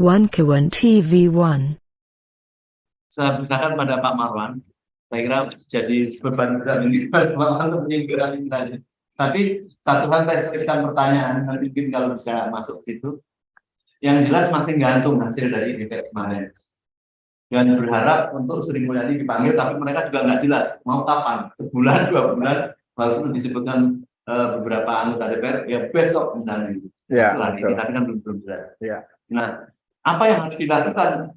One TV1. Saya persilakan pada Pak Marwan. Saya kira jadi beban berat ini untuk menyingkirkan ini tadi. Tapi satu hal saya sebutkan pertanyaan, nanti mungkin kalau bisa masuk ke situ. Yang jelas masih gantung hasil dari DPR kemarin. Dan berharap untuk Sri Mulyani dipanggil, tapi mereka juga nggak jelas mau kapan, sebulan, 2 bulan, walaupun disebutkan beberapa anggota DPR, ya besok misalnya gitu. Ya, Lagi, tapi kan belum jelas. Ya. Nah, apa yang harus dilakukan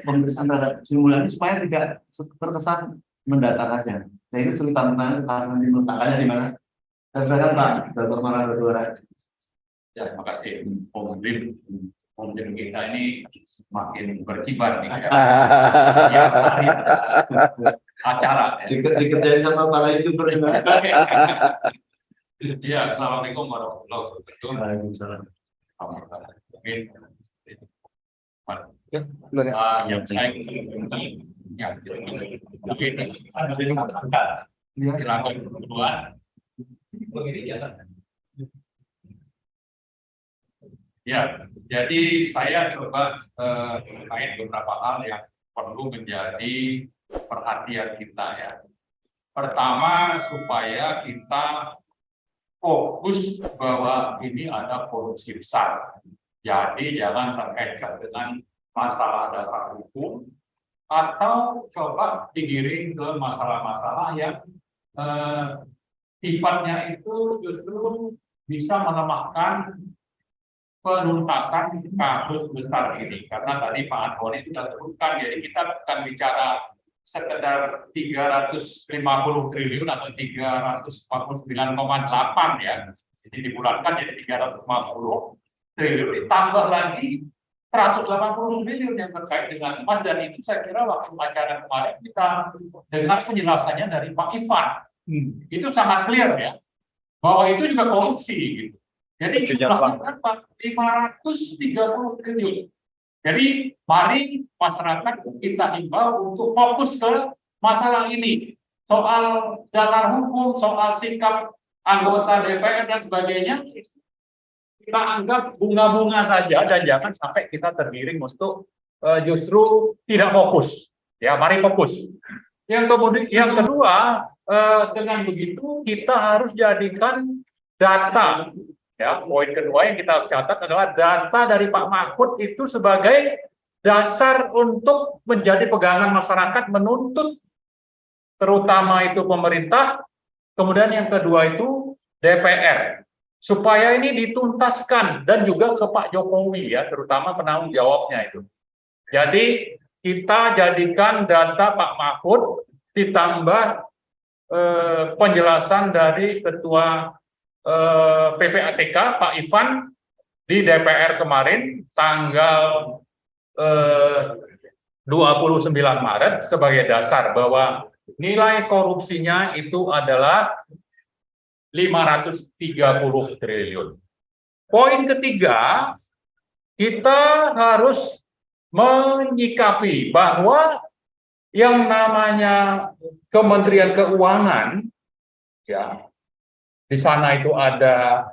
pemeriksaan terhadap Sri Mulyani supaya tidak terkesan mendatar aja. Nah, itu sulit tantangan karena meletakkannya di mana? Saya katakan Pak Dr. Marwan Berdua. Ya, terima kasih. Pemimpin kita ini semakin berkibar nih. Ya, hari acara. Dikerjain sama kepala itu bagaimana? Ya, assalamualaikum warahmatullahi wabarakatuh. Waalaikumsalam. Yang saya ini yang silakan kedua. Begini jalan. Ya, jadi saya coba terkait beberapa hal yang perlu menjadi perhatian kita ya. Pertama, supaya kita fokus bahwa ini ada korupsi besar. Jadi jangan terkaitkan dengan masalah dasar hukum atau coba digiring ke masalah-masalah yang sifatnya itu justru bisa melemahkan penuntasan kasus besar ini. Karena tadi Pak Antoni sudah sebutkan, jadi kita bukan bicara sekedar 350 triliun atau 349,8 ya. Jadi dibulatkan jadi 350 triliun. Ditambah lagi 180 triliun yang terkait dengan emas, dan itu saya kira waktu acara kemarin kita dengar penjelasannya dari Pak Ivan. Itu sangat clear ya, bahwa itu juga korupsi gitu. Jadi jumlahnya berapa? 530 triliun. Jadi mari masyarakat kita himbau untuk fokus ke masalah ini. Soal dasar hukum, soal sikap anggota DPR dan sebagainya, kita anggap bunga-bunga saja dan jangan sampai kita tergiring untuk justru tidak fokus. Ya, mari fokus. Yang kedua, dengan begitu kita harus jadikan data. Ya, poin kedua yang kita harus catat adalah data dari Pak Mahfud itu sebagai dasar untuk menjadi pegangan masyarakat menuntut, terutama itu pemerintah, kemudian yang kedua itu DPR, supaya ini dituntaskan dan juga ke Pak Jokowi ya, terutama penanggung jawabnya itu. Jadi kita jadikan data Pak Mahfud ditambah penjelasan dari Ketua PPATK Pak Ivan di DPR kemarin tanggal 29 Maret sebagai dasar bahwa nilai korupsinya itu adalah 530 triliun. Poin ketiga, kita harus menyikapi bahwa yang namanya Kementerian Keuangan ya, di sana itu ada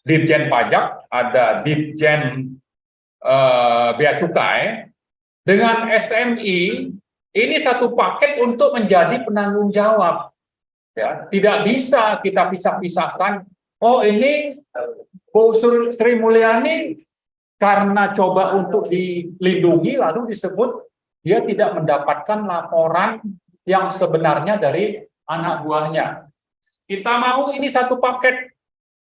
Ditjen Pajak, ada Ditjen Bea Cukai, dengan SMI ini satu paket untuk menjadi penanggung jawab. Ya, tidak bisa kita pisah-pisahkan. Oh ini Bu Sri Mulyani karena coba untuk dilindungi lalu disebut dia tidak mendapatkan laporan yang sebenarnya dari anak buahnya. Kita mau ini satu paket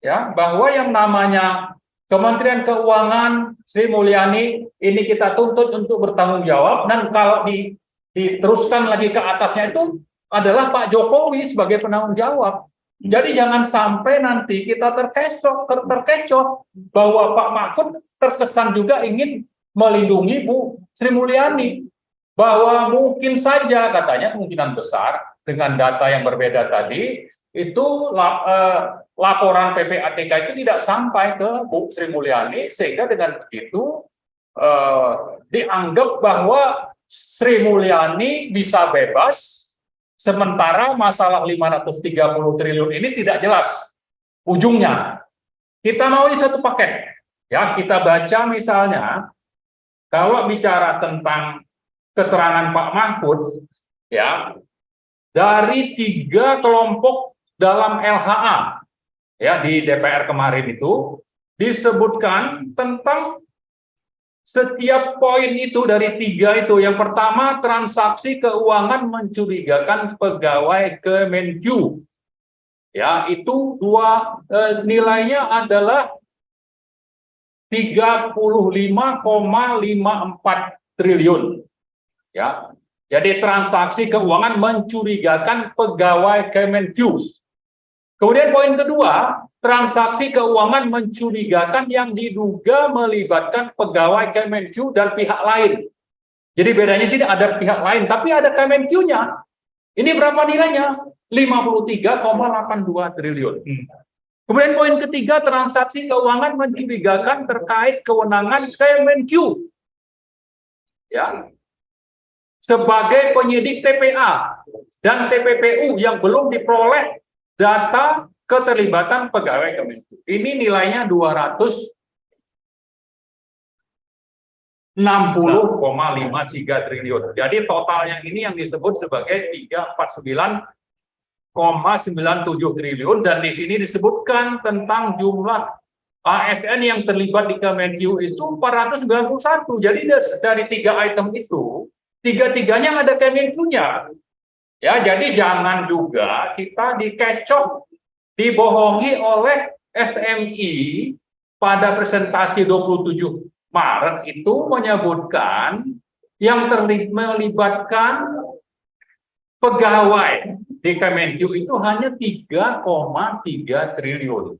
ya, bahwa yang namanya Kementerian Keuangan Sri Mulyani ini kita tuntut untuk bertanggung jawab, dan kalau diteruskan lagi ke atasnya itu adalah Pak Jokowi sebagai penanggung jawab. Jadi jangan sampai nanti kita terkecoh bahwa Pak Mahfud terkesan juga ingin melindungi Bu Sri Mulyani, bahwa mungkin saja katanya kemungkinan besar dengan data yang berbeda tadi itu laporan PPATK itu tidak sampai ke Bu Sri Mulyani, sehingga dengan begitu dianggap bahwa Sri Mulyani bisa bebas, sementara masalah 530 triliun ini tidak jelas ujungnya. Kita mau di satu paket. Ya, kita baca misalnya, kalau bicara tentang keterangan Pak Mahfud, ya, dari 3 kelompok dalam LHA, ya, di DPR kemarin itu disebutkan tentang setiap poin itu dari 3 itu. Yang pertama, transaksi keuangan mencurigakan pegawai Kemenq. Ya, itu nilainya adalah 35,54 triliun. Ya. Jadi transaksi keuangan mencurigakan pegawai Kemenq. Kemudian poin kedua, transaksi keuangan mencurigakan yang diduga melibatkan pegawai Kemenq dan pihak lain. Jadi bedanya sih ada pihak lain, tapi ada Kemenq-nya. Ini berapa nilainya? 53,82 triliun. Kemudian poin ketiga, transaksi keuangan mencurigakan terkait kewenangan Kemenq, ya, sebagai penyidik TPA dan TPPU yang belum diperoleh data keterlibatan pegawai Kemenq. Ini nilainya 260,53 triliun. Jadi totalnya ini yang disebut sebagai 349,97 triliun, dan di sini disebutkan tentang jumlah ASN yang terlibat di Kemenq itu 491. Jadi dari 3 item itu, 3-tiganya ada Kemenq-nya. Ya, jadi jangan juga kita dikecoh, dibohongi oleh SMI pada presentasi 27 Maret itu menyebutkan yang melibatkan pegawai di Kemenq itu hanya 3,3 triliun.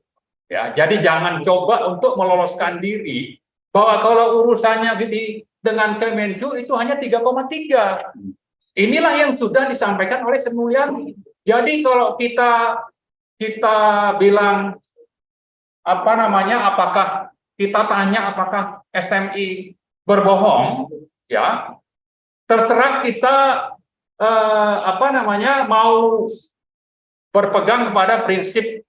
Ya, jadi jangan coba untuk meloloskan diri bahwa kalau urusannya dengan Kemenq itu hanya 3,3. Inilah yang sudah disampaikan oleh Sri Mulyani. Jadi kalau kita bilang apakah kita tanya apakah SMI berbohong, ya terserah kita mau berpegang kepada prinsip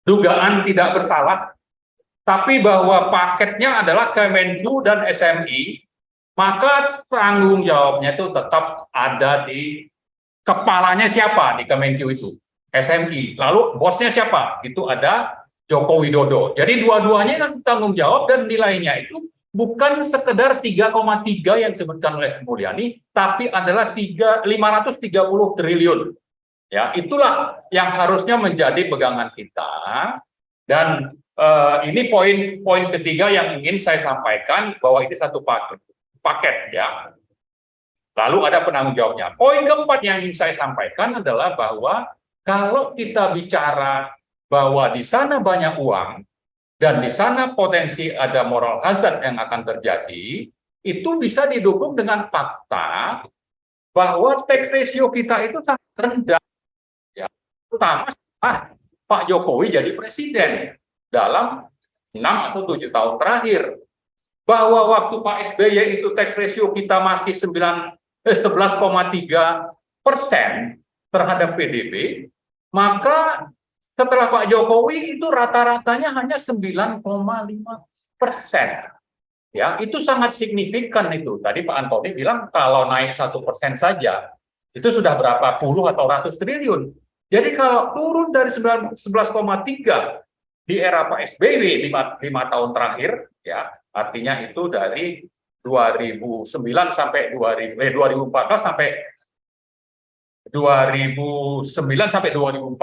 dugaan tidak bersalah, tapi bahwa paketnya adalah Kemenq dan SMI, maka tanggung jawabnya itu tetap ada di kepalanya siapa di Kemenq itu, SMI. Lalu bosnya siapa? Itu ada Joko Widodo. Jadi dua-duanya tanggung jawab, dan nilainya itu bukan sekedar 3,3 yang disebutkan oleh Sri Mulyani, tapi adalah 530 triliun. Ya, itulah yang harusnya menjadi pegangan kita. Dan ini poin ketiga yang ingin saya sampaikan, bahwa ini satu paket, ya. Lalu ada penanggung jawabnya. Poin keempat yang ingin saya sampaikan adalah bahwa kalau kita bicara bahwa di sana banyak uang dan di sana potensi ada moral hazard yang akan terjadi, itu bisa didukung dengan fakta bahwa tax ratio kita itu sangat rendah, ya, terutama setelah Pak Jokowi jadi presiden dalam 6 atau 7 tahun terakhir. Bahwa waktu Pak SBY itu tax ratio kita masih 11,3% terhadap PDB, maka setelah Pak Jokowi itu rata-ratanya hanya 9,5%. Ya, itu sangat signifikan itu. Tadi Pak Antoni bilang kalau naik 1% saja, itu sudah berapa puluh atau ratus triliun. Jadi kalau turun dari 11,3 di era Pak SBY 5 tahun terakhir, ya, artinya itu dari 2009 sampai 2014 sampai 2009 sampai 2014.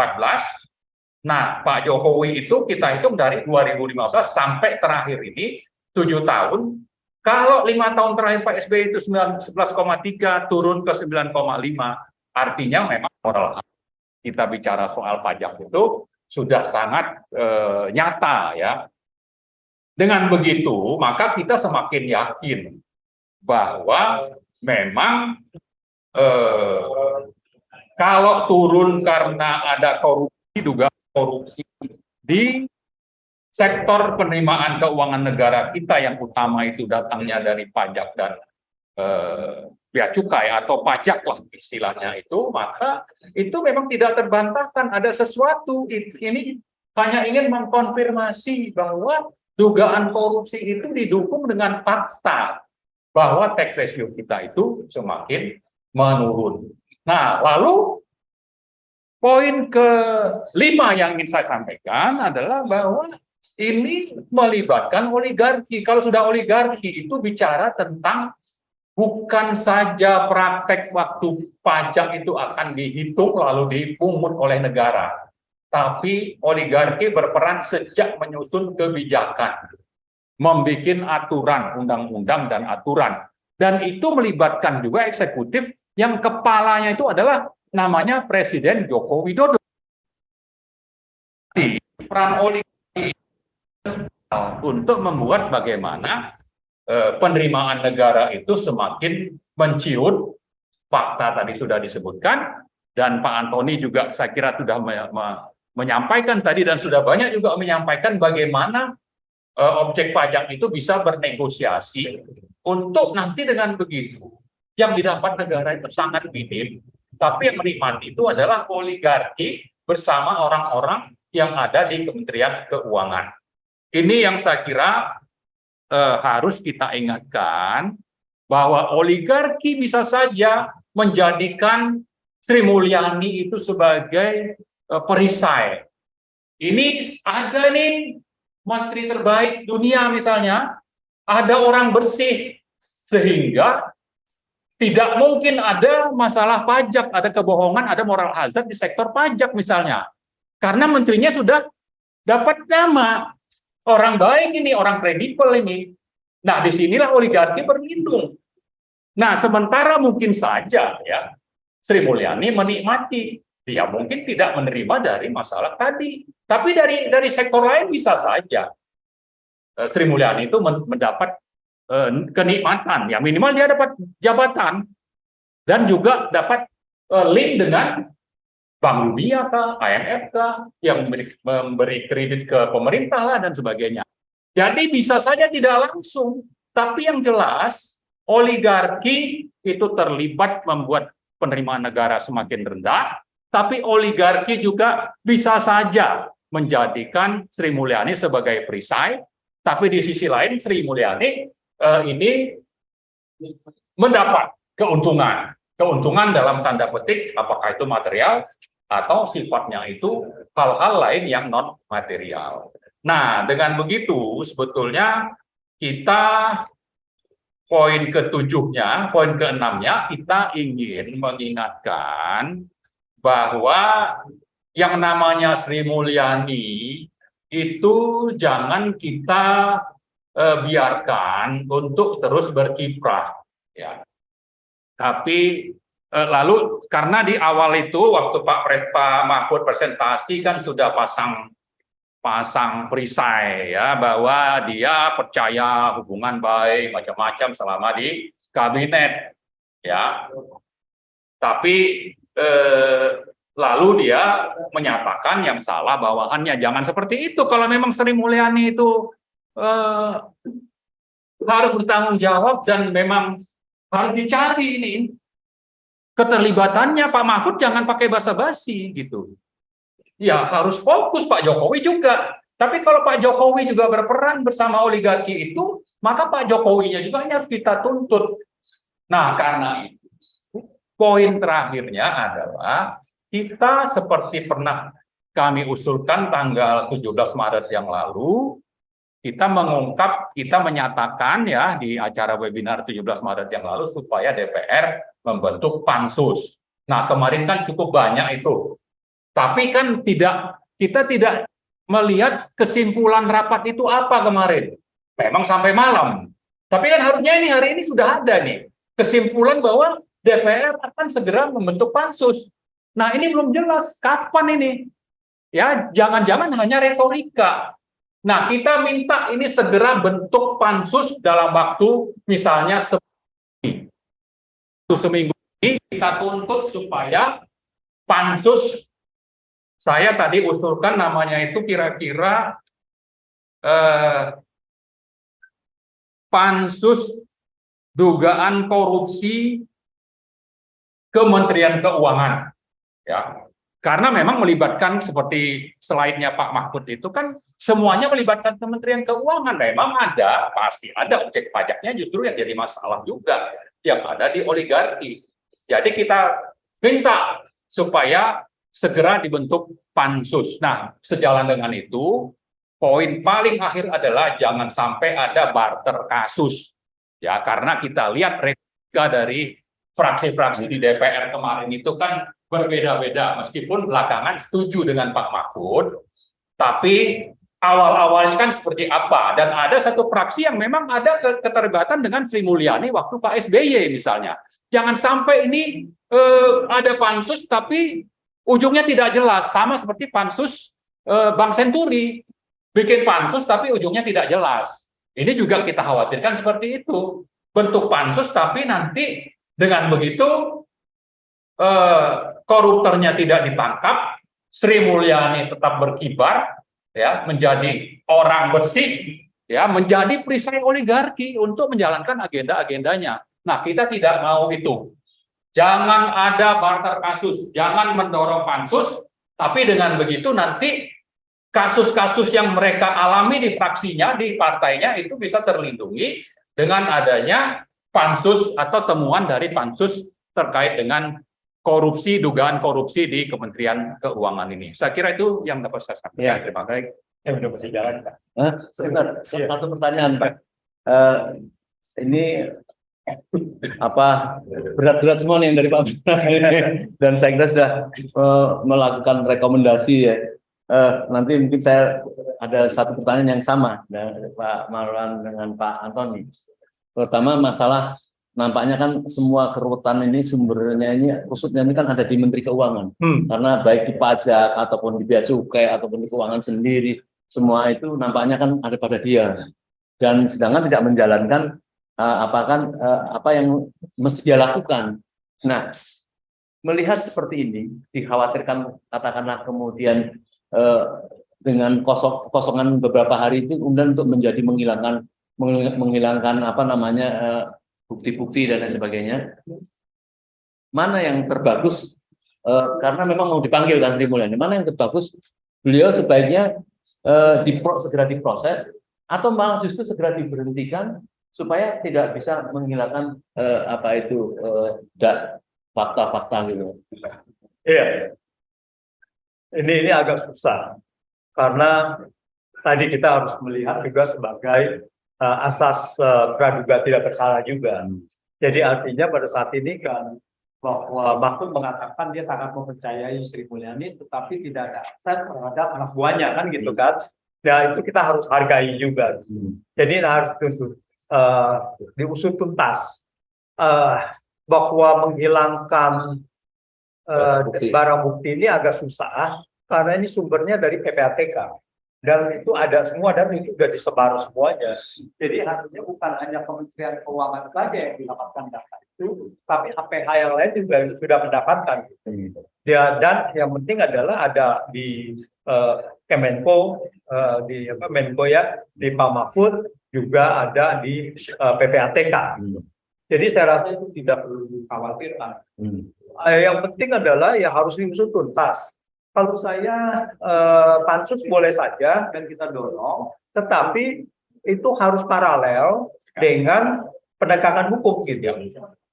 Nah, Pak Jokowi itu kita hitung dari 2015 sampai terakhir ini 7 tahun. Kalau 5 tahun terakhir Pak SBY itu 11,3 turun ke 9,5, artinya memang moral kita bicara soal pajak itu sudah sangat nyata, ya. Dengan begitu, maka kita semakin yakin bahwa memang kalau turun karena ada korupsi di sektor penerimaan keuangan negara kita yang utama itu datangnya dari pajak dan bea cukai atau pajak lah istilahnya itu, maka itu memang tidak terbantahkan ada sesuatu. Ini hanya ingin mengkonfirmasi bahwa dugaan korupsi itu didukung dengan fakta bahwa tax ratio kita itu semakin menurun. Nah, lalu poin kelima yang ingin saya sampaikan adalah bahwa ini melibatkan oligarki. Kalau sudah oligarki itu bicara tentang bukan saja praktek waktu pajak itu akan dihitung lalu dipungut oleh negara, tapi oligarki berperan sejak menyusun kebijakan, membuat aturan, undang-undang dan aturan. Dan itu melibatkan juga eksekutif yang kepalanya itu adalah namanya Presiden Joko Widodo. Peran oligarki untuk membuat bagaimana penerimaan negara itu semakin menciut. Fakta tadi sudah disebutkan, dan Pak Antoni juga saya kira sudah menyampaikan tadi, dan sudah banyak juga menyampaikan bagaimana objek pajak itu bisa bernegosiasi untuk nanti dengan begitu yang didapat negara itu sangat minim, tapi yang menikmati itu adalah oligarki bersama orang-orang yang ada di Kementerian Keuangan. Ini yang saya kira harus kita ingatkan, bahwa oligarki bisa saja menjadikan Sri Mulyani itu sebagai perisai. Ini ada nih menteri terbaik dunia misalnya, ada orang bersih, sehingga tidak mungkin ada masalah pajak, ada kebohongan, ada moral hazard di sektor pajak misalnya. Karena menterinya sudah dapat nama, orang baik ini, orang kredibel ini. Nah, disinilah oligarki berlindung. Nah, sementara mungkin saja ya Sri Mulyani menikmati, dia mungkin tidak menerima dari masalah tadi, tapi dari sektor lain bisa saja Sri Mulyani itu mendapat kenikmatan, ya minimal dia dapat jabatan dan juga dapat link dengan Bank Dunia kah, IMF kah, yang memberi kredit ke pemerintah lah dan sebagainya. Jadi bisa saja tidak langsung, tapi yang jelas oligarki itu terlibat membuat penerimaan negara semakin rendah, tapi oligarki juga bisa saja menjadikan Sri Mulyani sebagai perisai, tapi di sisi lain Sri Mulyani ini mendapat keuntungan dalam tanda petik, apakah itu material atau sifatnya itu hal-hal lain yang non material. Nah, dengan begitu sebetulnya kita poin ketujuhnya, poin keenamnya kita ingin mengingatkan bahwa yang namanya Sri Mulyani itu jangan kita biarkan untuk terus berkiprah, ya. Tapi lalu karena di awal itu waktu Pak Mahfud presentasi kan sudah pasang perisai ya, bahwa dia percaya hubungan baik macam-macam selama di kabinet ya. Tapi lalu dia menyatakan yang salah bawahannya. Jangan seperti itu. Kalau memang Sri Mulyani itu harus bertanggung jawab dan memang harus dicari ini keterlibatannya, Pak Mahfud jangan pakai basa-basi gitu. Ya harus fokus Pak Jokowi juga. Tapi kalau Pak Jokowi juga berperan bersama oligarki itu, maka Pak Jokowinya juga harus kita tuntut. Nah, karena itu poin terakhirnya adalah kita seperti pernah kami usulkan tanggal 17 Maret yang lalu, kita menyatakan ya di acara webinar 17 Maret yang lalu supaya DPR membentuk pansus. Nah, kemarin kan cukup banyak itu. Tapi kan kita tidak melihat kesimpulan rapat itu apa kemarin. Memang sampai malam. Tapi kan harusnya ini hari ini sudah ada nih kesimpulan bahwa DPR akan segera membentuk pansus. Nah, ini belum jelas kapan ini. Ya, jangan-jangan hanya retorika. Nah, kita minta ini segera bentuk pansus dalam waktu misalnya seminggu ini kita tuntut supaya pansus, saya tadi usulkan namanya itu kira-kira pansus dugaan korupsi Kementerian Keuangan, ya. Karena memang melibatkan seperti selainnya Pak Mahfud itu kan semuanya melibatkan Kementerian Keuangan. Memang ada, pasti ada objek pajaknya justru yang jadi masalah juga yang ada di oligarki. Jadi kita minta supaya segera dibentuk pansus. Nah, sejalan dengan itu, poin paling akhir adalah jangan sampai ada barter kasus. Ya, karena kita lihat retorika dari fraksi-fraksi di DPR kemarin itu kan berbeda-beda, meskipun belakangan setuju dengan Pak Mahfud, tapi awal-awalnya kan seperti apa, dan ada satu fraksi yang memang ada keterlibatan dengan Sri Mulyani waktu Pak SBY misalnya. Jangan sampai ini ada pansus tapi ujungnya tidak jelas, sama seperti pansus Bank Senturi, bikin pansus tapi ujungnya tidak jelas. Ini juga kita khawatirkan seperti itu, bentuk pansus tapi nanti dengan begitu koruptornya tidak ditangkap, Sri Mulyani tetap berkibar, ya, menjadi orang bersih, ya, menjadi perisai oligarki untuk menjalankan agenda-agendanya. Nah, kita tidak mau itu. Jangan ada barter kasus, jangan mendorong pansus, tapi dengan begitu nanti kasus-kasus yang mereka alami di fraksinya, di partainya itu bisa terlindungi dengan adanya pansus atau temuan dari pansus terkait dengan korupsi, dugaan korupsi di Kementerian Keuangan ini. Saya kira itu yang dapat saya sampaikan. Ya. Terima kasih. Udah masih jalan, Pak. Sebentar, satu pertanyaan, Pak. Ini berat-berat semua nih yang dari Pak dan saya kira sudah melakukan rekomendasi ya. Nanti mungkin saya ada satu pertanyaan yang sama dari Pak Marwan dengan Pak Antoni. Pertama masalah nampaknya kan semua keruwetan ini sumbernya ini rusutnya ini kan ada di Menteri Keuangan. Karena baik di pajak ataupun di bea cukai ataupun di keuangan sendiri semua itu nampaknya kan ada pada dia. Dan sedangkan tidak menjalankan apa yang mesti dia lakukan. Nah, melihat seperti ini dikhawatirkan katakanlah kemudian dengan kosongan beberapa hari itu kemudian untuk menjadi menghilangkan bukti-bukti dan lain sebagainya. Mana yang terbagus? Karena memang mau dipanggil kan Sri Mulyani. Mana yang terbagus? Beliau sebaiknya segera diproses atau malah justru segera diberhentikan supaya tidak bisa menghilangkan fakta-fakta gitu. Iya. Ini agak susah karena tadi kita harus melihat juga sebagai asas praduga tidak bersalah juga. Jadi artinya pada saat ini kan bahwa Mahfud mengatakan dia sangat mempercayai Sri Mulyani, tetapi tidak ada akses terhadap anak buahnya kan gitu kan. Nah itu kita harus hargai juga. Jadi harus diusut tuntas bahwa menghilangkan barang bukti ini agak susah karena ini sumbernya dari PPATK. Dan itu ada semua dan itu sudah disebar semuanya. Jadi artinya bukan hanya Kementerian Keuangan saja yang mendapatkan data itu, tapi APH yang lain juga sudah mendapatkan. Ya, dan yang penting adalah ada di Kemenko, di Menko ya, di Pak Mahfud juga ada di PPATK. Jadi saya rasa itu tidak perlu dikhawatirkan. Yang penting adalah ya harus diusut tuntas. Kalau saya pansus boleh saja dan kita dorong, tetapi itu harus paralel dengan penegakan hukum gitu.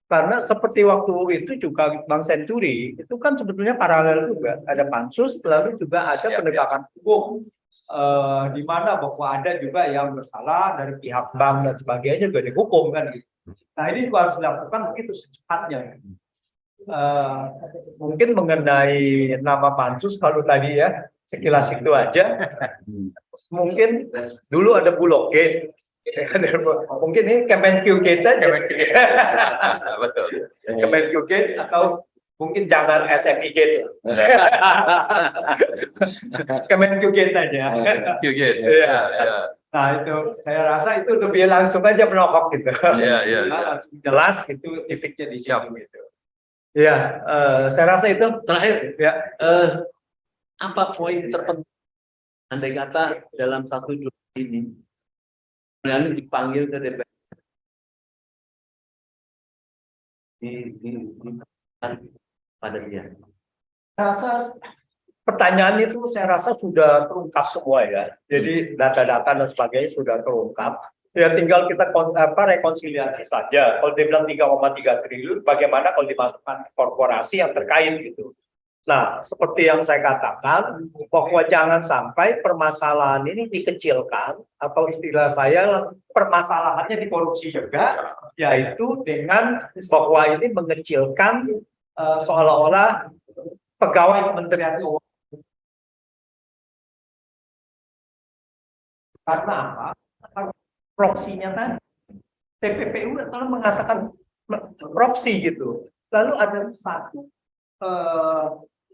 Karena seperti waktu itu juga Bank Senturi itu kan sebetulnya paralel juga, ada pansus lalu juga ada penegakan hukum di mana bahwa ada juga yang bersalah dari pihak bank dan sebagainya juga dihukum kan gitu. Nah ini juga harus dilakukan begitu secepatnya. Mungkin mengenai nama pansus kalau tadi ya sekilas itu aja mungkin dulu ada Bulog Gate mungkin ini Kemenq Gate aja betul Kemenq Gate atau mungkin jangan SMI Gate Kemenq Gate aja nah itu saya rasa itu lebih langsung aja menokok gitu jelas itu efeknya di situ gitu. Ya, saya rasa itu Terakhir, ya. Apa poin terpenting andai kata dalam 1 Juli ini Mulyani dipanggil ke DPR pada dia. Rasa pertanyaan itu saya rasa sudah terungkap semua ya. Jadi data-data dan sebagainya sudah terungkap. Ya tinggal kita rekonsiliasi saja. Kalau dia bilang 3,3 triliun, bagaimana kalau dimasukkan korporasi yang terkait gitu. Nah, seperti yang saya katakan, bahwa jangan sampai permasalahan ini dikecilkan, atau istilah saya, permasalahannya dikorupsi juga, yaitu dengan bahwa ini mengecilkan seolah-olah pegawai Kementerian Keuangan. Karena apa? Proksinya kan, TPPU telah mengatakan proksi gitu. Lalu ada satu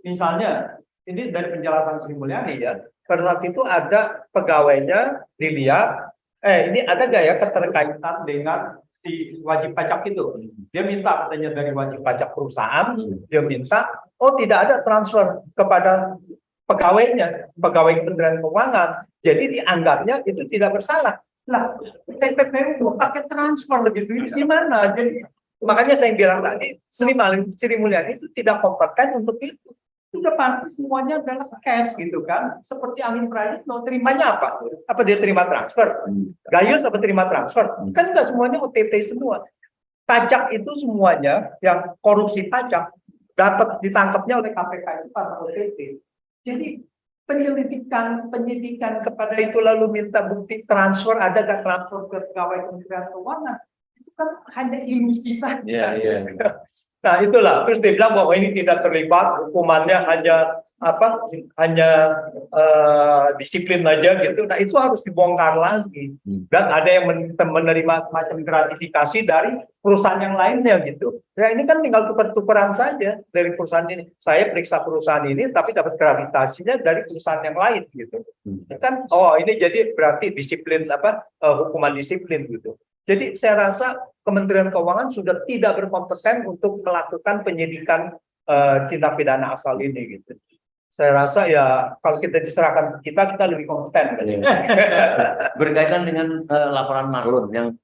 misalnya, ini dari penjelasan Sri Mulyani ya, pada saat itu ada pegawainya dilihat, ini ada gak ya keterkaitan dengan si wajib pajak itu? Dia minta katanya dari wajib pajak perusahaan, dia minta, oh tidak ada transfer kepada pegawainya, pegawai Kementerian Keuangan, jadi dianggapnya itu tidak bersalah. Lah, TPPU pakai transfer begitu, ini gimana? Jadi makanya saya bilang tadi, Sri Mulyani itu tidak kompeten untuk itu. Sudah pasti semuanya adalah cash gitu kan. Seperti Amin Prayitno, terimanya apa? Apa dia terima transfer? Gayus apa terima transfer? Kan enggak, semuanya OTT semua. Pajak itu semuanya, yang korupsi pajak, dapat ditangkapnya oleh KPK itu karena OTT. Jadi penyidikan kepada itu lalu minta bukti transfer, ada nggak transfer ke pegawai Kementerian Keuangan? Kan hanya ilusi saja. Nah itulah, terus dia bilang bahwa ini tidak terlibat, hukumannya hanya disiplin aja gitu. Nah itu harus dibongkar lagi. Dan ada yang menerima semacam gratifikasi dari perusahaan yang lainnya gitu. Ya ini kan tinggal tuker-tukeran saja dari perusahaan ini. Saya periksa perusahaan ini tapi dapat gravitasinya dari perusahaan yang lain gitu. Kan oh ini jadi berarti disiplin hukuman disiplin gitu. Jadi saya rasa Kementerian Keuangan sudah tidak berkompeten untuk melakukan penyidikan tindak pidana asal ini gitu. Saya rasa ya kalau kita diserahkan kita lebih kompeten. Berkaitan dengan laporan Marlon yang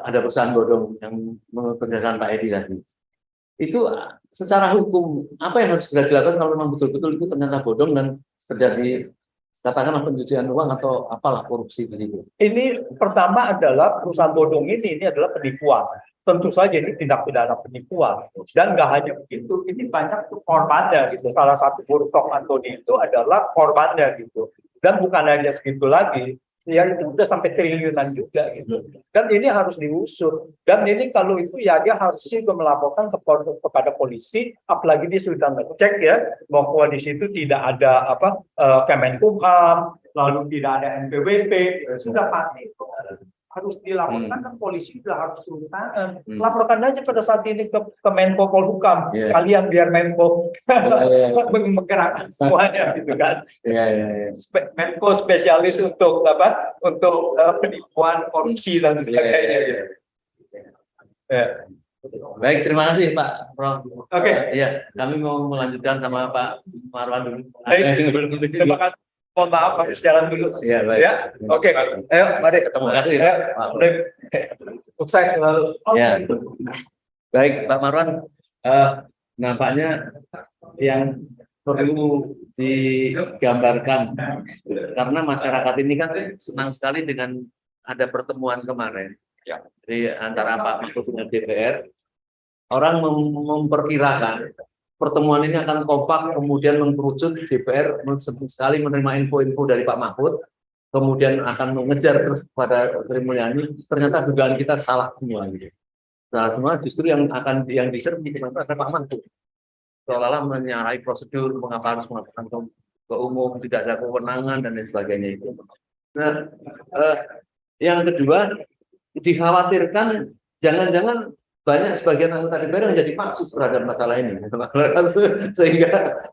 ada perusahaan bodong yang menurut penjelasan Pak Edi tadi. Itu secara hukum apa yang harus segera dilakukan kalau memang betul-betul itu ternyata bodong dan terjadi katakanlah pencucian uang atau apalah korupsi begitu. Ini pertama adalah perusahaan bodong ini adalah penipuan. Tentu saja ini tindak pidana penipuan. Dan nggak hanya begitu, ini banyak korbannya gitu. Salah satu Burtok Antoni itu adalah korbannya gitu. Dan bukan hanya segitu lagi, ya itu udah sampai triliunan juga gitu. Dan ini harus diusut. Dan ini kalau itu ya dia harus juga melaporkan kepada polisi, apalagi dia sudah ngecek ya bahwa di situ tidak ada Kemenkumham, lalu tidak ada NPWP, sudah pasti itu harus dilaporkan ke polisi, sudah harus turun tangan. Laporkan aja pada saat ini ke Menko Polhukam, sekalian biar Menko menggerakkan semuanya gitu kan. Menko spesialis untuk penipuan, korupsi dan sebagainya. Baik, terima kasih Pak Prof. Oke. Ya, kami mau melanjutkan sama Pak Marwan dulu. Terima kasih. Mohon maaf, harus jalan dulu. Ya, baik. Ya, oke. Ayo, mari ketemu. Terima kasih. Sukses selalu. Ya. Baik, Pak Marwan. Nampaknya yang perlu digambarkan karena masyarakat ini kan senang sekali dengan ada pertemuan kemarin di antara Pak Mahfud dengan DPR. Orang memperkirakan pertemuan ini akan kompak, kemudian mengkerucut DPR sekali menerima info-info dari Pak Mahfud, kemudian akan mengejar terus kepada Sri Mulyani. Ternyata dugaan kita salah semua gitu. Salah semua, justru yang diserbu adalah Pak Mahfud. Seolah-olah menyalahi prosedur, mengapa harus melakukan ke umum, tidak ada kewenangan dan lain sebagainya itu. Nah, yang kedua dikhawatirkan jangan-jangan banyak sebagian anggota DPR yang jadi maksud terhadap masalah ini, sehingga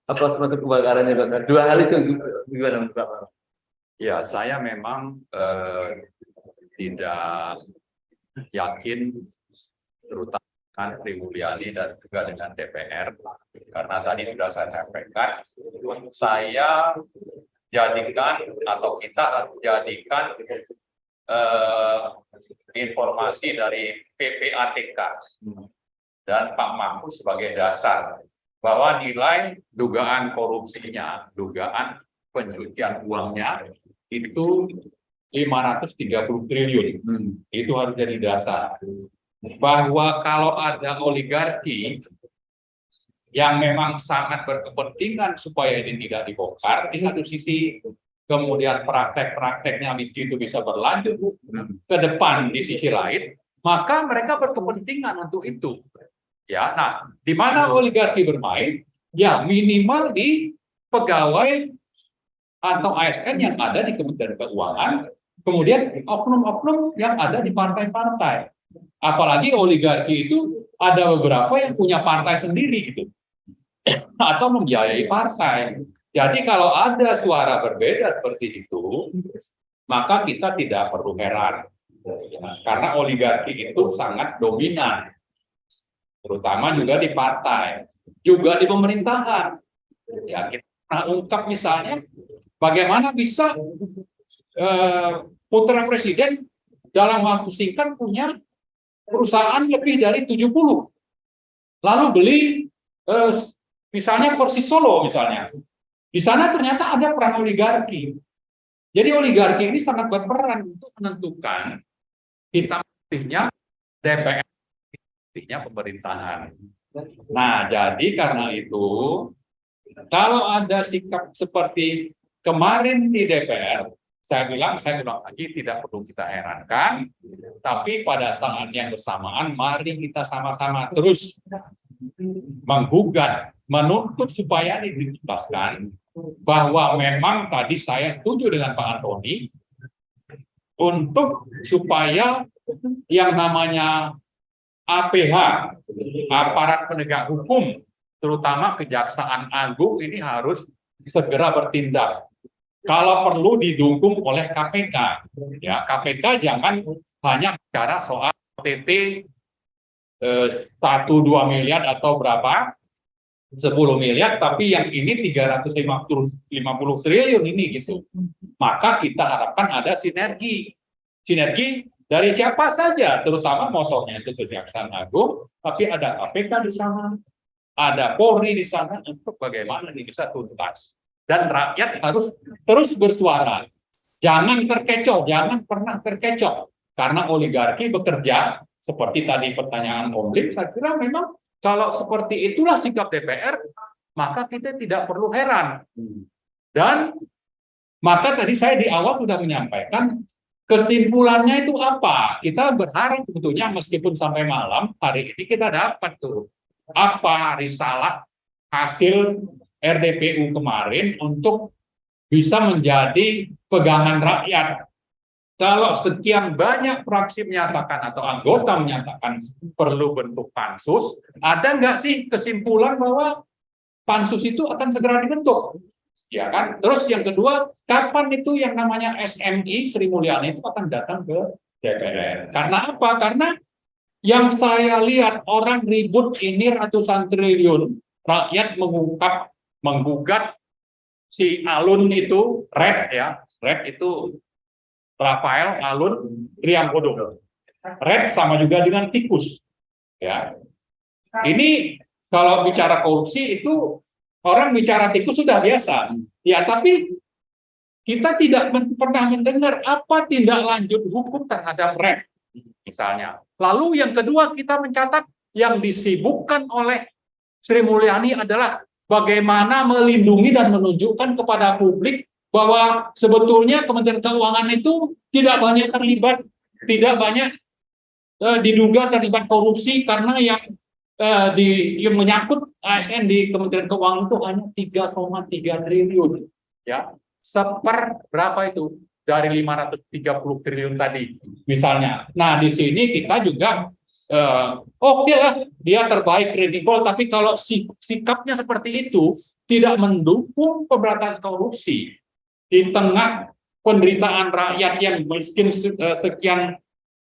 semacam kebakarannya. Dua hal itu gimana Pak? Ya, saya memang tidak yakin, terutama Sri Mulyani dan juga dengan DPR, karena tadi sudah saya sampaikan, saya jadikan atau kita harus jadikan informasi dari PPATK dan Pak Mahfud sebagai dasar bahwa nilai dugaan korupsinya, dugaan pencucian uangnya itu 530 triliun. Itu harus jadi dasar. Bahwa kalau ada oligarki yang memang sangat berkepentingan supaya ini tidak dibongkar, di satu sisi kemudian praktek-prakteknya itu bisa berlanjut ke depan di sisi lain, maka mereka berkepentingan untuk itu. Ya, nah, di mana oligarki bermain? Ya, minimal di pegawai atau ASN yang ada di Kementerian Keuangan, kemudian oknum-oknum yang ada di partai-partai. Apalagi oligarki itu ada beberapa yang punya partai sendiri gitu, atau membiayai partai. Jadi kalau ada suara berbeda seperti itu, maka kita tidak perlu heran, karena oligarki itu sangat dominan, terutama juga di partai, juga di pemerintahan. Ya, kita ungkap misalnya bagaimana bisa putra presiden dalam waktu singkat punya perusahaan lebih dari 70, lalu beli misalnya Persis Solo misalnya, di sana ternyata ada peran oligarki. Jadi oligarki ini sangat berperan untuk menentukan hitam putihnya DPR, putihnya pemerintahan. Nah, jadi karena itu kalau ada sikap seperti kemarin di DPR, saya bilang lagi, tidak perlu kita herankan, tapi pada saat yang bersamaan mari kita sama-sama terus menggugat, menuntut supaya dituntaskan, bahwa memang tadi saya setuju dengan Pak Antoni untuk supaya yang namanya APH, aparat penegak hukum, terutama Kejaksaan Agung ini harus segera bertindak. Kalau perlu didukung oleh KPK, ya KPK jangan hanya bicara soal OTT 1-2 miliar atau berapa 10 miliar, tapi yang ini 350 triliun ini gitu. Maka kita harapkan ada sinergi dari siapa saja, terutama motornya itu Kejaksaan Agung, tapi ada KPK di sana, ada Polri di sana untuk bagaimana ini bisa tuntas. Dan rakyat harus terus bersuara. Jangan terkecoh, jangan pernah terkecoh. Karena oligarki bekerja, seperti tadi pertanyaan Om Lim, saya kira memang kalau seperti itulah sikap DPR, maka kita tidak perlu heran. Dan maka tadi saya di awal sudah menyampaikan, kesimpulannya itu apa? Kita berharap sebetulnya meskipun sampai malam, hari ini kita dapat tuh apa risalah hasil RDPU kemarin untuk bisa menjadi pegangan rakyat. Kalau sekian banyak fraksi menyatakan atau anggota menyatakan perlu bentuk pansus, ada nggak sih kesimpulan bahwa pansus itu akan segera dibentuk? Ya kan? Terus yang kedua, kapan itu yang namanya SMI Sri Mulyani itu akan datang ke DPR? Karena apa? Karena yang saya lihat orang ribut ini ratusan triliun, rakyat menggugat si Alun itu, Red itu Rafael Alun Triambodo. Red sama juga dengan tikus. Ya. Ini kalau bicara korupsi itu orang bicara tikus sudah biasa. Ya, tapi kita tidak pernah mendengar apa tindak lanjut hukum terhadap Red misalnya. Lalu yang kedua kita mencatat yang disibukkan oleh Sri Mulyani adalah bagaimana melindungi dan menunjukkan kepada publik bahwa sebetulnya Kementerian Keuangan itu tidak banyak terlibat, tidak banyak diduga terlibat korupsi, karena yang menyangkut ASN di Kementerian Keuangan itu hanya 3,3 triliun. Ya, berapa itu dari 530 triliun tadi misalnya. Nah, di sini kita juga oke lah, dia terbaik kredibel, tapi kalau sikapnya seperti itu tidak mendukung pemberantasan korupsi di tengah penderitaan rakyat yang miskin sekian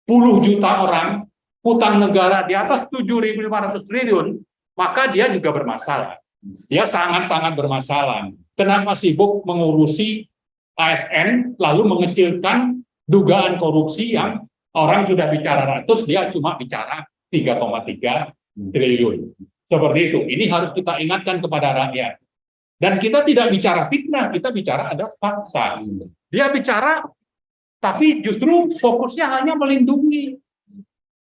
puluh juta orang, hutang negara di atas 7.500 triliun, maka dia juga bermasalah. Dia sangat-sangat bermasalah. Kenapa sibuk mengurusi ASN lalu mengecilkan dugaan korupsi yang orang sudah bicara ratus, dia cuma bicara 3,3 triliun. Seperti itu. Ini harus kita ingatkan kepada rakyat. Dan kita tidak bicara fitnah, kita bicara ada fakta. Dia bicara, tapi justru fokusnya hanya melindungi.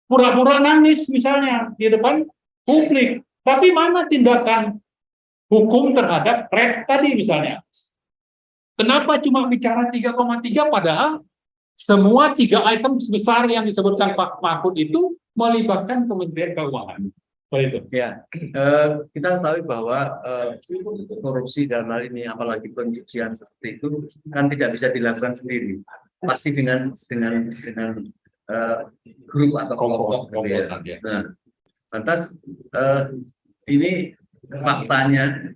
Pura-pura nangis misalnya di depan publik. Tapi mana tindakan hukum terhadap Red tadi misalnya? Kenapa cuma bicara 3,3 padahal semua 3 item besar yang disebutkan Pak Mahfud itu melibatkan Kementerian Keuangan. Itu. Ya, kita tahu bahwa korupsi dalam hal ini, apalagi pencucian seperti itu, kan tidak bisa dilakukan sendiri, pasti dengan grup atau kelompok. Gitu ya. Nah, lantas ini faktanya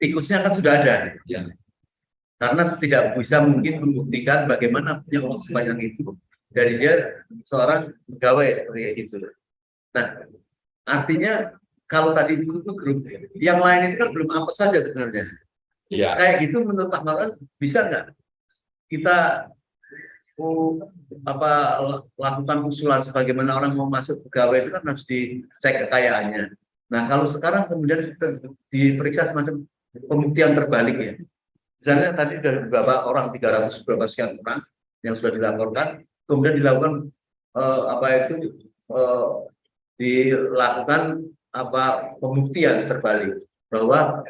tikusnya kan sudah ada, ya. Karena tidak bisa mungkin membuktikan bagaimana punya uang sebanyak itu dari dia seorang pegawai seperti itu. Nah, artinya kalau tadi itu grup, yang lain itu kan belum apa saja sebenarnya. Ya. Kayak gitu menurut Pak Marwan bisa nggak kita lakukan usulan sebagaimana orang mau masuk pegawai itu kan harus dicek kekayaannya. Nah kalau sekarang kemudian diperiksa semacam pembuktian terbalik ya. Misalnya tadi dari beberapa orang 300 berapa sekian orang yang sudah dilaporkan, kemudian dilakukan dilakukan pembuktian terbalik bahwa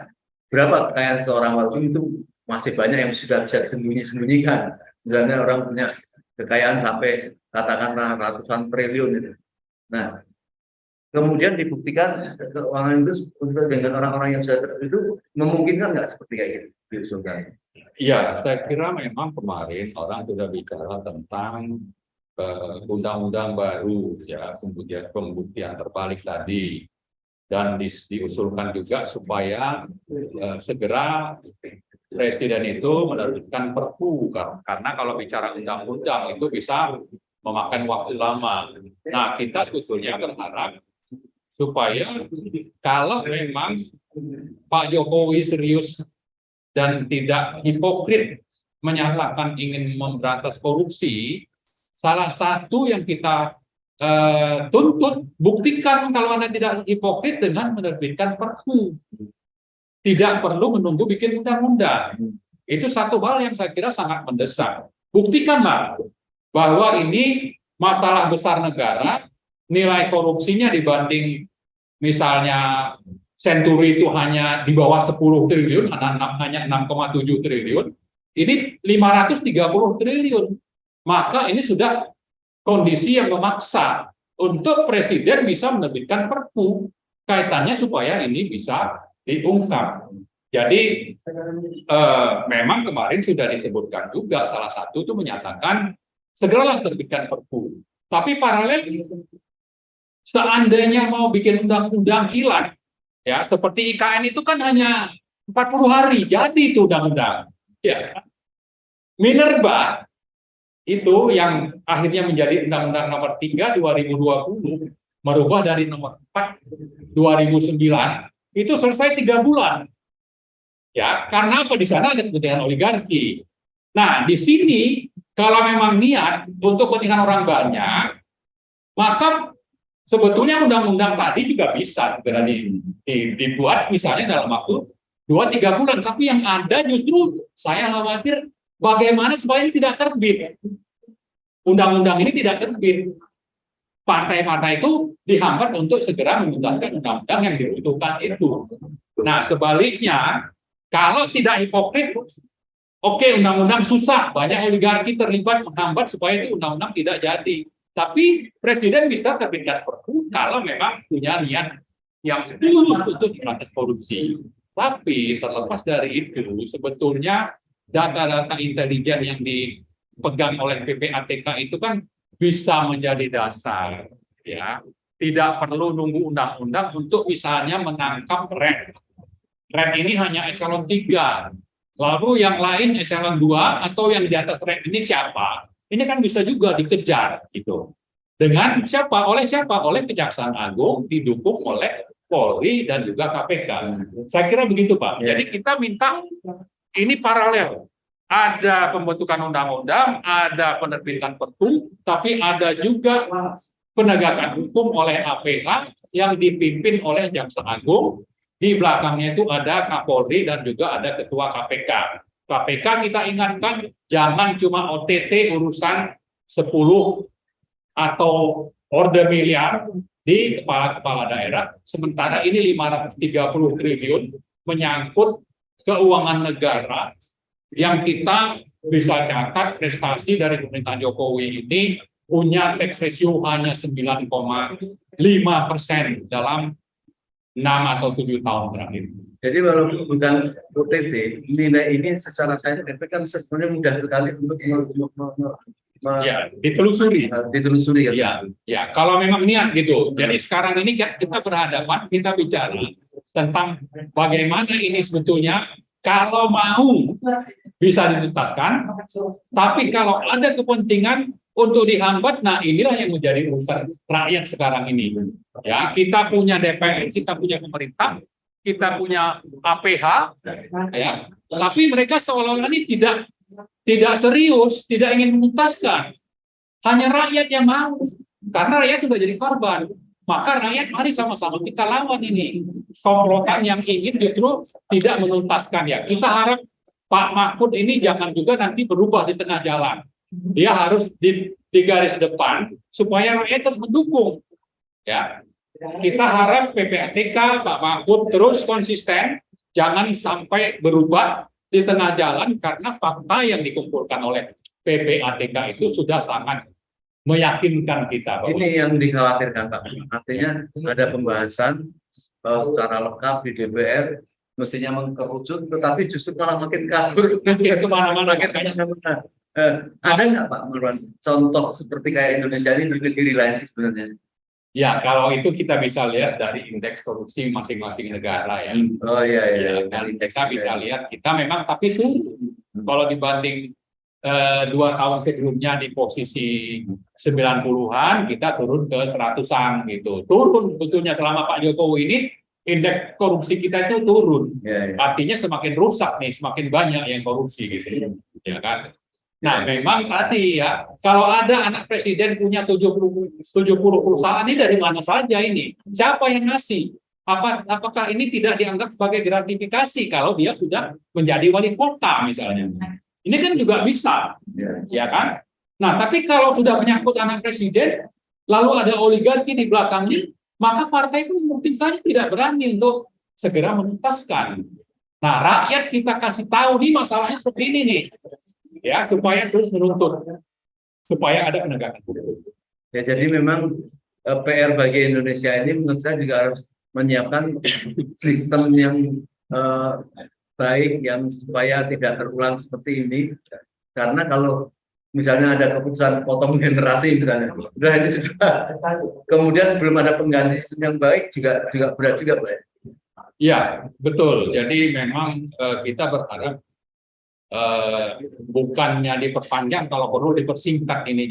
berapa kekayaan seorang wali itu masih banyak yang sudah bisa disembunyikan. Misalnya orang punya kekayaan sampai katakanlah ratusan triliun itu. Nah, kemudian dibuktikan keuangan itu dengan orang-orang yang sudah itu memungkinkan nggak seperti kayak gitu diusulkan? Iya, saya kira memang kemarin orang sudah bicara tentang undang-undang baru, ya, kemudian pembuktian terbalik tadi, dan diusulkan juga supaya segera Presiden itu menerbitkan Perpu, karena kalau bicara undang-undang itu bisa memakan waktu lama. Nah, kita sebetulnya berharap supaya kalau memang Pak Jokowi serius dan tidak hipokrit menyatakan ingin memberantas korupsi, salah satu yang kita tuntut, buktikan kalau Anda tidak hipokrit dengan menerbitkan Perpu. Tidak perlu menunggu bikin undang-undang. Itu satu hal yang saya kira sangat mendesak. Buktikanlah bahwa ini masalah besar negara, nilai korupsinya dibanding misalnya Senturi itu hanya di bawah 10 triliun, hanya 6,7 triliun, ini 530 triliun. Maka ini sudah kondisi yang memaksa untuk Presiden bisa menerbitkan Perpu kaitannya supaya ini bisa diungkap. Jadi memang kemarin sudah disebutkan juga salah satu itu menyatakan segeralah terbitkan Perpu. Tapi paralel seandainya mau bikin undang-undang kilat, ya seperti IKN itu kan hanya 40 hari jadi itu undang-undang. Ya. Minerba itu yang akhirnya menjadi Undang-Undang Nomor 3 2020 merubah dari Nomor 4 2009 itu selesai 3 bulan. Ya, karena apa di sana ada kepentingan oligarki. Nah, di sini kalau memang niat untuk kepentingan orang banyak, maka sebetulnya undang-undang tadi juga bisa segera dibuat misalnya dalam waktu 2-3 bulan. Tapi yang ada justru saya khawatir bagaimana supaya ini tidak terbit. Undang-undang ini tidak terbit. Partai-partai itu dihambat untuk segera menuntaskan undang-undang yang dibutuhkan itu. Nah, sebaliknya, kalau tidak hipokrit, oke, undang-undang susah, banyak oligarki terlibat menghambat supaya itu undang-undang tidak jadi. Tapi Presiden bisa terbitkan Perpu kalau memang punya niat yang serius untuk memberantas korupsi. Tapi terlepas dari itu, sebetulnya data-data intelijen yang dipegang oleh PPATK itu kan bisa menjadi dasar, ya. Tidak perlu nunggu undang-undang untuk misalnya menangkap Red. Red ini hanya eselon 3. Lalu yang lain eselon 2 atau yang di atas Red ini siapa? Ini kan bisa juga dikejar gitu. Dengan siapa? Oleh siapa? Oleh Kejaksaan Agung didukung oleh Polri dan juga KPK. Saya kira begitu, Pak. Jadi kita minta ini paralel. Ada pembentukan undang-undang, ada penerbitan Perpu, tapi ada juga penegakan hukum oleh APH yang dipimpin oleh Jaksa Agung. Di belakangnya itu ada Kapolri dan juga ada Ketua KPK. KPK kita ingatkan jangan cuma OTT urusan 10 atau orde miliar di kepala-kepala daerah, sementara ini 530 triliun menyangkut keuangan negara yang kita bisa catat prestasi dari pemerintahan Jokowi ini punya tax ratio hanya 9,5% dalam 6 atau 7 tahun terakhir. Jadi walaupun bukan OTT, nilai ini secara saintifik kan sebenarnya mudah sekali untuk Ya, ditelusuri. ditelusuri ya. Ya, ya, kalau memang niat gitu. Jadi sekarang ini kita berhadapan, kita bicara tentang bagaimana ini sebetulnya kalau mau bisa dituntaskan, tapi kalau ada kepentingan untuk dihambat, nah inilah yang menjadi urusan rakyat sekarang ini. Ya, kita punya DPR, kita punya pemerintah, kita punya APH, ya, tapi mereka seolah-olah ini tidak serius, tidak ingin menuntaskan. Hanya rakyat yang mau, karena rakyat sudah jadi korban. Maka rakyat mari sama-sama kita lawan ini komplotan yang ingin justru tidak menuntaskan ya. Kita harap Pak Mahfud ini jangan juga nanti berubah di tengah jalan. Dia harus di garis depan supaya rakyat terus mendukung. Ya, kita harap PPATK Pak Mahfud terus konsisten, jangan sampai berubah di tengah jalan karena fakta yang dikumpulkan oleh PPATK itu sudah sangat meyakinkan kita. Ini yang dikhawatirkan Pak. Artinya ada pembahasan secara lengkap di DPR mestinya mengkerucut, tetapi justru malah makin kabur, makin kemana-mana. Ada nggak Pak Marwan contoh seperti kayak Indonesia ini di negeri lain sih sebenarnya? Ya, kalau itu kita bisa lihat dari indeks korupsi masing-masing negara ya. Oh iya iya. Ya, dan kita bisa lihat kita memang tapi itu kalau dibanding 2 tahun sebelumnya di posisi 90-an, kita turun ke 100-an gitu. Turun betulnya selama Pak Jokowi ini indeks korupsi kita itu turun. Ya, ya. Artinya semakin rusak nih, semakin banyak yang korupsi gitu. Ya kan? Nah, memang tadi ya, kalau ada anak presiden punya 70 perusahaan ini dari mana saja ini? Siapa yang ngasih? Apakah ini tidak dianggap sebagai gratifikasi kalau dia sudah menjadi wali kota misalnya? Ini kan juga bisa, ya kan? Nah, tapi kalau sudah menyangkut anak presiden, lalu ada oligarki di belakangnya, maka partai itu mungkin saja tidak berani untuk segera menuntaskan. Nah, rakyat kita kasih tahu nih masalahnya seperti ini nih. Ya, supaya terus menuntut, supaya ada penegakan hukum. Ya, jadi memang PR bagi Indonesia ini menurut saya juga harus menyiapkan sistem yang baik, yang supaya tidak terulang seperti ini. Karena kalau misalnya ada keputusan potong generasi misalnya, sudah ini sudah, kemudian belum ada pengganti sistem yang baik juga berat juga Pak. Ya, betul. Jadi memang kita berharap bukannya diperpanjang, kalau perlu dipersingkat ini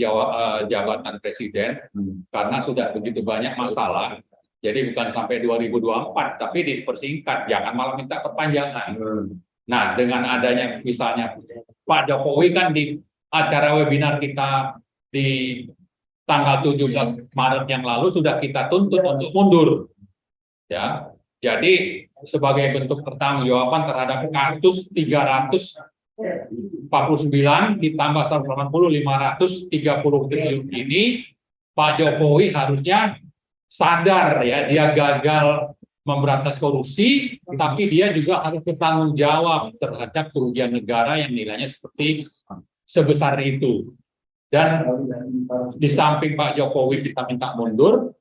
jabatan presiden karena sudah begitu banyak masalah. Jadi bukan sampai 2024 tapi dipersingkat, jangan malah minta perpanjangan. Nah, dengan adanya misalnya Pak Jokowi kan di acara webinar kita di tanggal 17 Maret yang lalu sudah kita tuntut untuk mundur. Ya. Jadi sebagai bentuk pertanggungjawaban terhadap kasus 349 ditambah 180 530 triliun ini, Pak Jokowi harusnya sadar ya dia gagal memberantas korupsi, tapi dia juga harus bertanggung jawab terhadap kerugian negara yang nilainya seperti sebesar itu. Dan di samping Pak Jokowi kita minta mundur,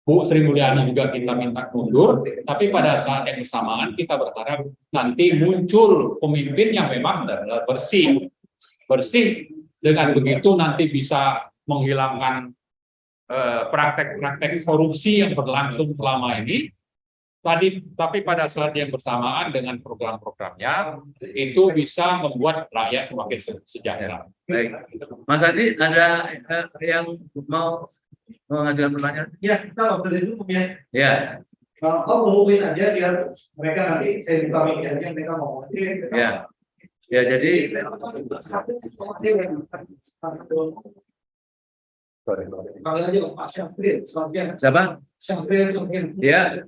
Bu Sri Mulyani juga kita minta mundur, tapi pada saat yang bersamaan kita berharap nanti muncul pemimpin yang memang bersih. Bersih, dengan begitu nanti bisa menghilangkan praktek-praktek korupsi yang berlangsung selama ini. Tapi pada saat yang bersamaan dengan program-programnya itu bisa membuat rakyat semakin sejahtera. Baik, Mas Haji ada yang mau mengajukan pertanyaan? Ya, kita waktu itu punya. Ya. Kau ngumumin aja biar mereka nanti saya buka mic aja mereka mau. Ya. Ya, jadi Panggil aja Pak Syafrin, Sofian. Siapa? Syafrin, Sofian. Ya,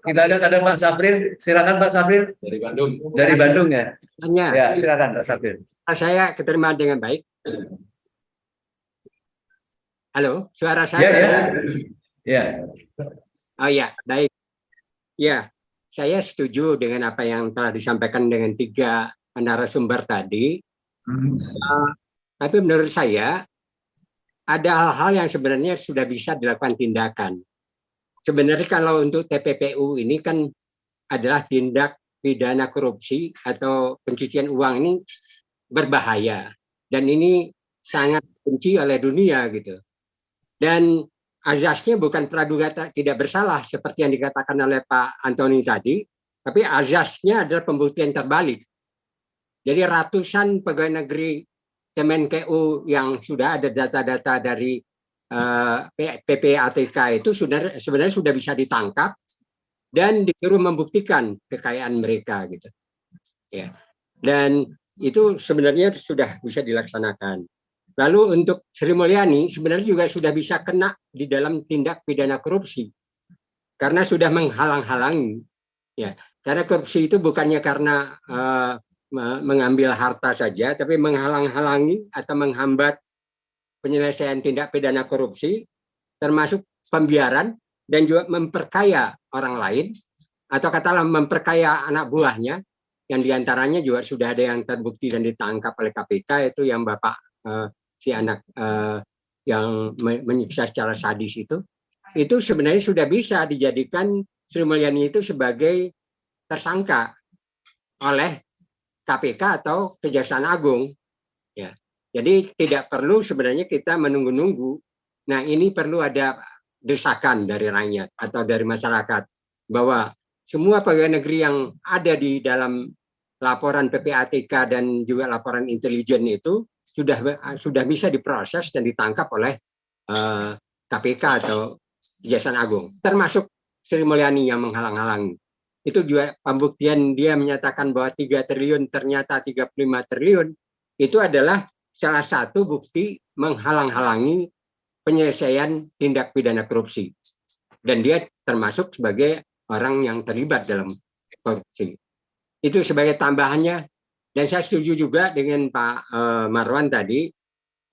kita ada Pak Safrin. Silakan Pak Safrin. Dari Bandung. Dari Bandung ya. Hanya Ya, silakan Pak Safrin. saya keterima dengan baik. Halo, suara Ya, saya? ya. Ya. Oh ya, baik. Ya, saya setuju dengan apa yang telah disampaikan dengan 3 narasumber tadi. Tapi menurut saya ada hal-hal yang sebenarnya sudah bisa dilakukan tindakan. Sebenarnya kalau untuk TPPU ini kan adalah tindak pidana korupsi atau pencucian uang, ini berbahaya dan ini sangat dibenci oleh dunia gitu. Dan azasnya bukan praduga tidak bersalah seperti yang dikatakan oleh Pak Antoni tadi, tapi azasnya adalah pembuktian terbalik. Jadi ratusan pegawai negeri Kemenkeu yang sudah ada data-data dari PPATK itu sebenarnya sudah bisa ditangkap dan disuruh membuktikan kekayaan mereka gitu. Ya. Dan itu sebenarnya sudah bisa dilaksanakan. Lalu untuk Sri Mulyani sebenarnya juga sudah bisa kena di dalam tindak pidana korupsi karena sudah menghalang-halangi. Ya, karena korupsi itu bukannya karena mengambil harta saja, tapi menghalang-halangi atau menghambat penyelesaian tindak pidana korupsi, termasuk pembiaran dan juga memperkaya orang lain, atau katakanlah memperkaya anak buahnya, yang diantaranya juga sudah ada yang terbukti dan ditangkap oleh KPK, itu yang Bapak si anak yang menyiksa secara sadis itu sebenarnya sudah bisa dijadikan Sri Mulyani itu sebagai tersangka oleh KPK atau Kejaksaan Agung, ya. Jadi tidak perlu sebenarnya kita menunggu-nunggu. Nah, ini perlu ada desakan dari rakyat atau dari masyarakat bahwa semua pegawai negeri yang ada di dalam laporan PPATK dan juga laporan intelijen itu sudah bisa diproses dan ditangkap oleh KPK atau Kejaksaan Agung, termasuk Sri Mulyani yang menghalang-halangi. Itu juga pembuktian dia menyatakan bahwa 3 triliun ternyata 35 triliun, itu adalah salah satu bukti menghalang-halangi penyelesaian tindak pidana korupsi. Dan dia termasuk sebagai orang yang terlibat dalam korupsi. Itu sebagai tambahannya. Dan saya setuju juga dengan Pak Marwan tadi,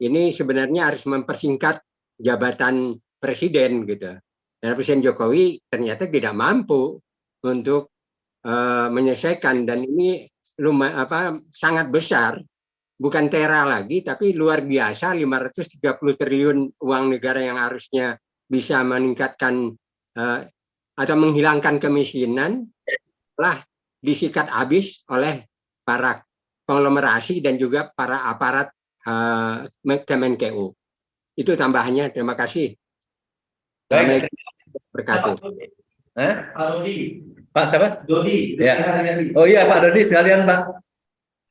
ini sebenarnya harus mempersingkat jabatan presiden gitu. Dan Presiden Jokowi ternyata tidak mampu untuk menyelesaikan, dan ini sangat besar, bukan tera lagi tapi luar biasa, 530 triliun uang negara yang harusnya bisa meningkatkan atau menghilangkan kemiskinan telah disikat habis oleh para konglomerasi dan juga para aparat Kemenkeu. Itu tambahannya. Terima kasih. Baik. Berkati. Pak Dodi. Pak siapa? Dodi. Ya. Oh iya Pak Dodi sekalian Pak.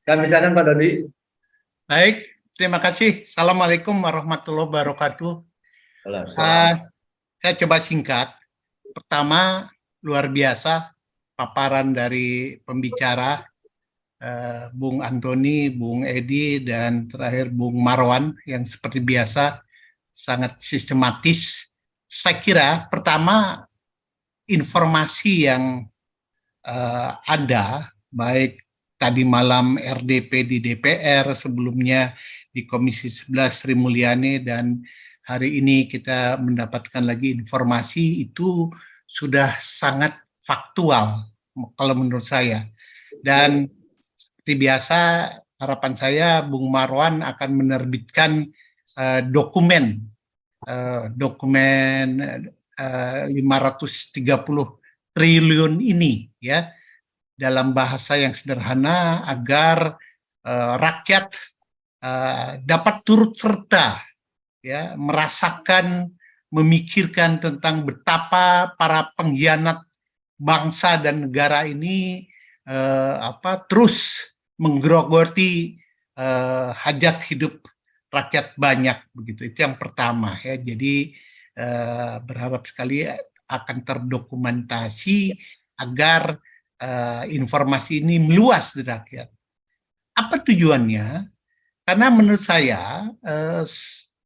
Kami silakan Pak Dodi. Baik, terima kasih. Assalamualaikum warahmatullahi wabarakatuh. Saya coba singkat. Pertama, luar biasa paparan dari pembicara Bung Antoni, Bung Edi, dan terakhir Bung Marwan yang seperti biasa sangat sistematis. Saya kira pertama informasi yang ada, baik tadi malam RDP di DPR, sebelumnya di Komisi 11 Sri Mulyani, dan hari ini kita mendapatkan lagi informasi itu sudah sangat faktual kalau menurut saya. Dan seperti biasa harapan saya Bung Marwan akan menerbitkan dokumen 530 triliun ini ya, dalam bahasa yang sederhana agar rakyat dapat turut serta ya, merasakan, memikirkan tentang betapa para pengkhianat bangsa dan negara ini terus menggerogoti hajat hidup rakyat banyak begitu. Itu yang pertama ya. Jadi berharap sekali akan terdokumentasi agar informasi ini meluas di rakyat. Apa tujuannya? Karena menurut saya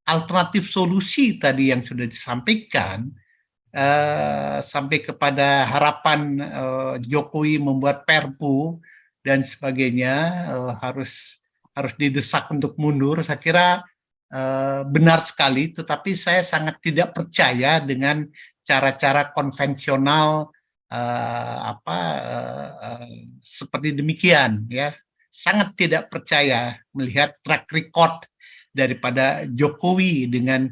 alternatif solusi tadi yang sudah disampaikan, sampai kepada harapan Jokowi membuat Perpu dan sebagainya, harus didesak untuk mundur. Saya kira benar sekali, tetapi saya sangat tidak percaya dengan cara-cara konvensional seperti demikian, ya. Sangat tidak percaya melihat track record daripada Jokowi dengan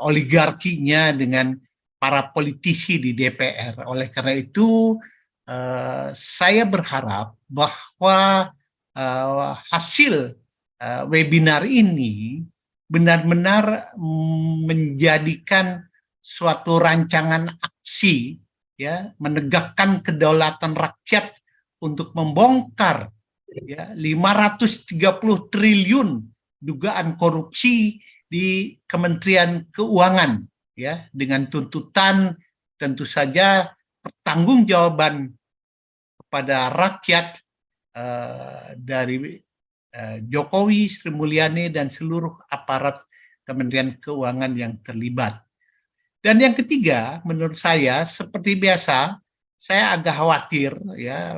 oligarkinya, dengan para politisi di DPR. Oleh karena itu, saya berharap bahwa hasil webinar ini benar-benar menjadikan suatu rancangan aksi, ya, menegakkan kedaulatan rakyat untuk membongkar, ya, 530 triliun dugaan korupsi di Kementerian Keuangan, ya, dengan tuntutan tentu saja pertanggungjawaban kepada rakyat dari Jokowi, Sri Mulyani, dan seluruh aparat Kementerian Keuangan yang terlibat. Dan yang ketiga, menurut saya seperti biasa, saya agak khawatir, ya,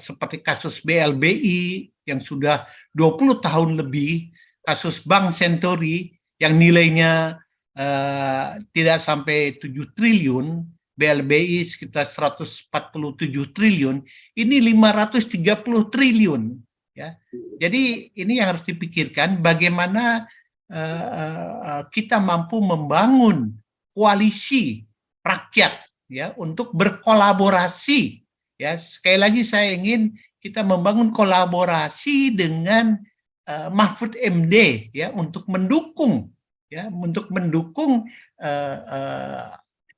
seperti kasus BLBI yang sudah 20 tahun lebih, kasus Bank Senturi yang nilainya tidak sampai 7 triliun, BLBI sekitar 147 triliun, ini 530 triliun. Ya, jadi ini yang harus dipikirkan, bagaimana kita mampu membangun koalisi rakyat, ya, untuk berkolaborasi. Ya, sekali lagi saya ingin kita membangun kolaborasi dengan Mahfud MD, ya, untuk mendukung, ya,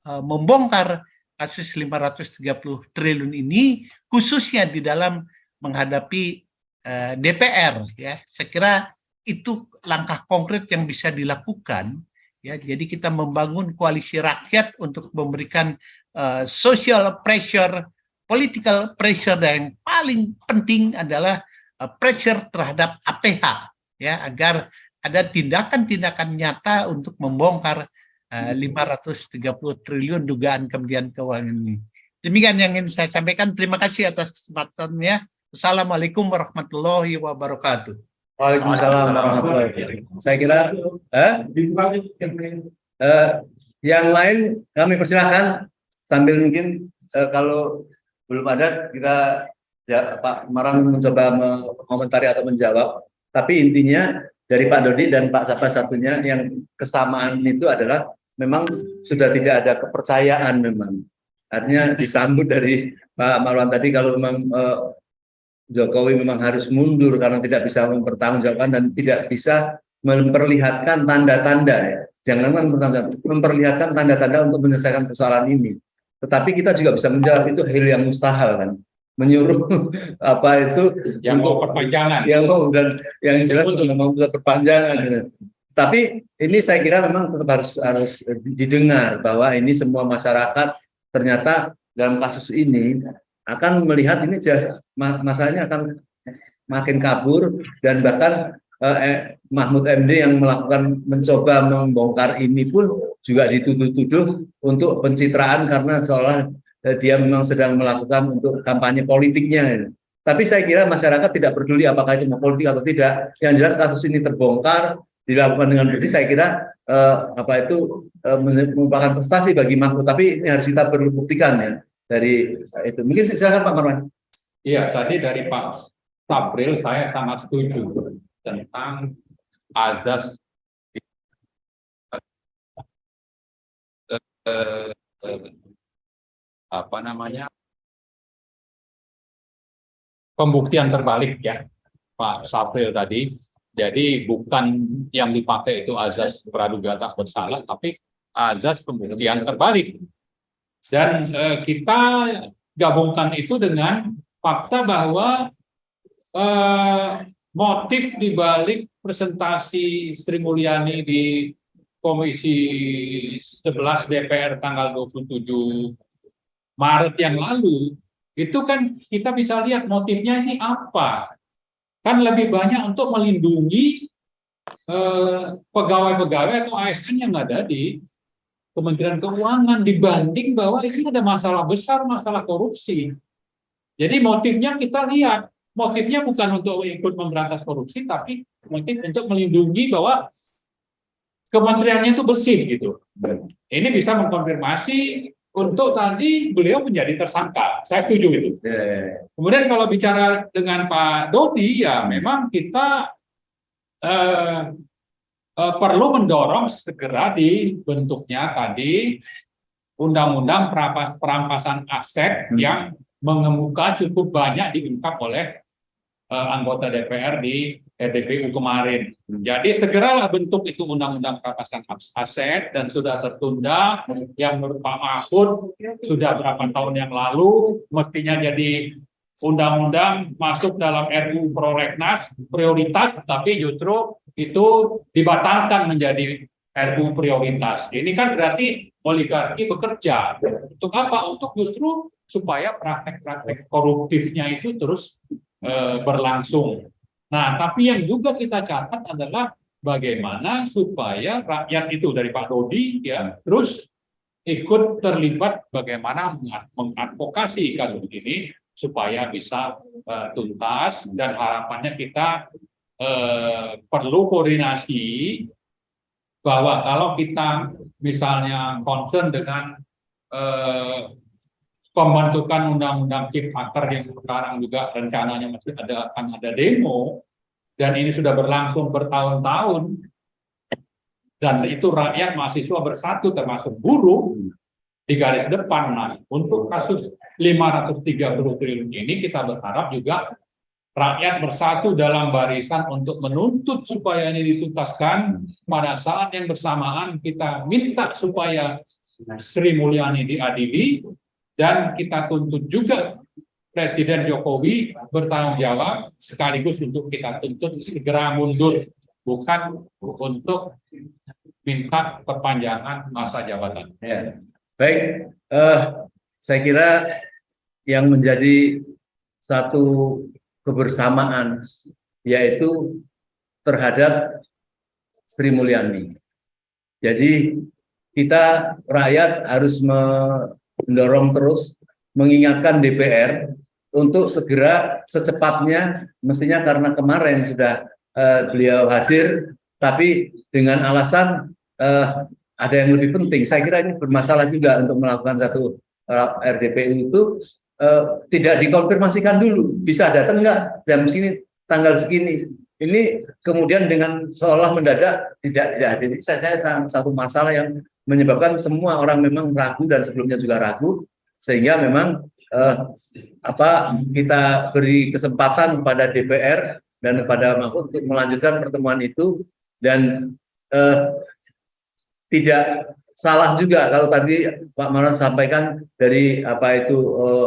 membongkar kasus 530 triliun ini, khususnya di dalam menghadapi DPR, ya. Saya kira itu langkah konkret yang bisa dilakukan, ya. Jadi kita membangun koalisi rakyat untuk memberikan social pressure, political pressure, dan yang paling penting adalah pressure terhadap APH, ya, agar ada tindakan-tindakan nyata untuk membongkar 530 triliun dugaan Kementerian Keuangan ini. Demikian yang ingin saya sampaikan. Terima kasih atas kesempatannya. Assalamualaikum warahmatullahi wabarakatuh. Waalaikumsalam warahmatullahi wabarakatuh. Saya kira yang lain kami persilahkan, sambil mungkin kalau belum ada kita, ya, Pak Marang mencoba mengomentari atau menjawab. Tapi intinya dari Pak Dodi dan Pak siapa satunya yang kesamaan itu adalah memang sudah tidak ada kepercayaan memang. Artinya disambut dari Pak Marwan tadi, kalau memang Jokowi memang harus mundur karena tidak bisa mempertanggungjawabkan dan tidak bisa memperlihatkan tanda-tanda, ya. Jangan memperlihatkan tanda-tanda untuk menyelesaikan persoalan ini. Tetapi kita juga bisa menjawab itu hal yang mustahil, kan. Menyuruh apa itu yang untuk mau perpanjangan. dan yang jelas untuk memang bisa perpanjangan, gitu. Tapi ini saya kira memang tetap harus didengar bahwa ini semua masyarakat ternyata dalam kasus ini akan melihat ini masalahnya akan makin kabur, dan bahkan Mahfud MD yang mencoba membongkar ini pun juga dituduh-tuduh untuk pencitraan karena seolah dia memang sedang melakukan untuk kampanye politiknya. Tapi saya kira masyarakat tidak peduli apakah itu mau politik atau tidak. Yang jelas kasus ini terbongkar, dilakukan dengan bersih. Saya kira merupakan prestasi bagi Mahfud. Tapi ini harus kita perlu buktikan, ya. Dari itu mungkin silakan Pak Marwan. Iya, tadi dari Pak Sabril saya sangat setuju tentang azas pembuktian terbalik, ya, Pak Sabril tadi. Jadi bukan yang dipakai itu azas praduga tak bersalah, tapi azas pembuktian terbalik. Dan kita gabungkan itu dengan fakta bahwa motif dibalik presentasi Sri Mulyani di Komisi 11 DPR tanggal 27 Maret yang lalu, itu kan kita bisa lihat motifnya ini apa. Kan lebih banyak untuk melindungi pegawai-pegawai atau ASN yang ada di Kementerian Keuangan dibanding bahwa ini ada masalah besar, masalah korupsi. Jadi motifnya kita lihat, motifnya bukan untuk ikut memberantas korupsi, tapi motif untuk melindungi bahwa kementeriannya itu bersih gitu. Ini bisa mengkonfirmasi untuk tadi beliau menjadi tersangka. Saya setuju itu. Kemudian kalau bicara dengan Pak Dodi, ya memang kita perlu mendorong segera dibentuknya tadi undang-undang perampasan aset yang mengemuka cukup banyak diungkap oleh anggota DPR di RDPU kemarin. Jadi segeralah bentuk itu undang-undang perampasan aset dan sudah tertunda yang menurut Pak Mahfud sudah berapa tahun yang lalu mestinya jadi undang-undang masuk dalam RUU Prolegnas prioritas, tapi justru itu dibatalkan menjadi RUU prioritas. Ini kan berarti oligarki bekerja. Untuk apa? Untuk justru supaya praktek-praktek koruptifnya itu terus berlangsung. Nah, tapi yang juga kita catat adalah bagaimana supaya rakyat itu dari Pak Dodi ya terus ikut terlibat bagaimana mengadvokasi kasus ini supaya bisa tuntas, dan harapannya kita perlu koordinasi bahwa kalau kita misalnya concern dengan pembentukan undang-undang Ciptaker yang sekarang juga rencananya masih akan ada demo, dan ini sudah berlangsung bertahun-tahun, dan itu rakyat mahasiswa bersatu termasuk buruh di garis depan. Nah, untuk kasus 530 triliun ini kita berharap juga rakyat bersatu dalam barisan untuk menuntut supaya ini dituntaskan. Pada saat yang bersamaan kita minta supaya Sri Mulyani diadili, dan kita tuntut juga Presiden Jokowi bertanggung jawab, sekaligus untuk kita tuntut segera mundur, bukan untuk minta perpanjangan masa jabatan. Ya. Baik, saya kira yang menjadi satu kebersamaan yaitu terhadap Sri Mulyani. Jadi kita rakyat harus mendorong terus, mengingatkan DPR untuk segera secepatnya, mestinya karena kemarin sudah beliau hadir, tapi dengan alasan ada yang lebih penting. Saya kira ini bermasalah juga untuk melakukan satu RDPU itu tidak dikonfirmasikan dulu, bisa datang nggak jam sini, tanggal segini. Ini kemudian dengan seolah mendadak tidak hadir. Saya satu masalah yang menyebabkan semua orang memang ragu, dan sebelumnya juga ragu, sehingga memang kita beri kesempatan kepada DPR dan kepada Mahfud untuk melanjutkan pertemuan itu. Dan tidak salah juga kalau tadi Pak Marwan sampaikan dari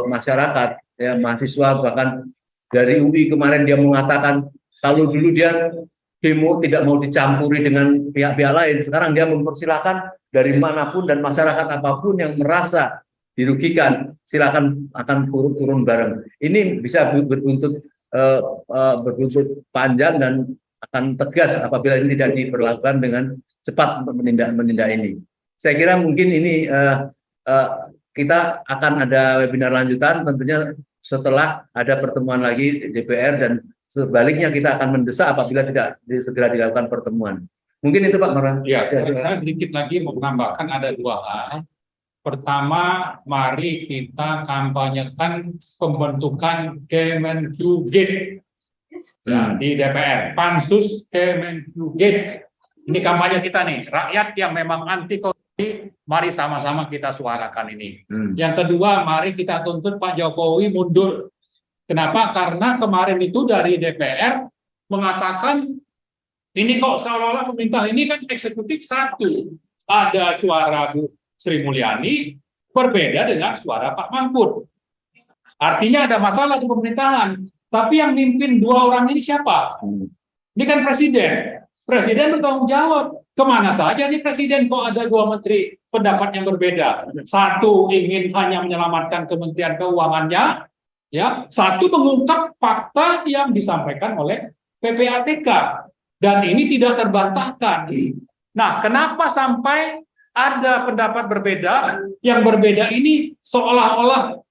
masyarakat ya, mahasiswa, bahkan dari UI kemarin dia mengatakan kalau dulu dia demo tidak mau dicampuri dengan pihak-pihak lain, sekarang dia mempersilahkan dari manapun dan masyarakat apapun yang merasa dirugikan silakan akan turun bareng. Ini bisa berbuntut panjang dan akan tegas apabila ini tidak diberlakukan dengan cepat untuk menindak ini. Saya kira mungkin ini kita akan ada webinar lanjutan tentunya setelah ada pertemuan lagi DPR, dan sebaliknya kita akan mendesak apabila tidak segera dilakukan pertemuan. Mungkin itu Pak Marwan. Ya, saya sedikit lagi mau menambahkan ada dua hal. Pertama, mari kita kampanyekan pembentukan Kemenkyu-Gate di DPR, Pansus Kemenkyu-Gate. Ini kampanye kita nih, rakyat yang memang anti korupsi, mari sama-sama kita suarakan ini. Yang kedua, mari kita tuntut Pak Jokowi mundur. Kenapa? Karena kemarin itu dari DPR mengatakan ini kok seolah-olah pemerintah ini kan eksekutif satu. Ada suara Bu Sri Mulyani berbeda dengan suara Pak Mahfud. Artinya ada masalah di pemerintahan. Tapi yang mimpin dua orang ini siapa? Ini kan presiden. Presiden bertanggung jawab. Kemana saja nih presiden kok ada dua menteri pendapat yang berbeda? Satu ingin hanya menyelamatkan Kementerian Keuangannya, ya. Satu mengungkap fakta yang disampaikan oleh PPATK. Dan ini tidak terbantahkan. Nah, kenapa sampai ada pendapat berbeda? Yang berbeda ini seolah-olah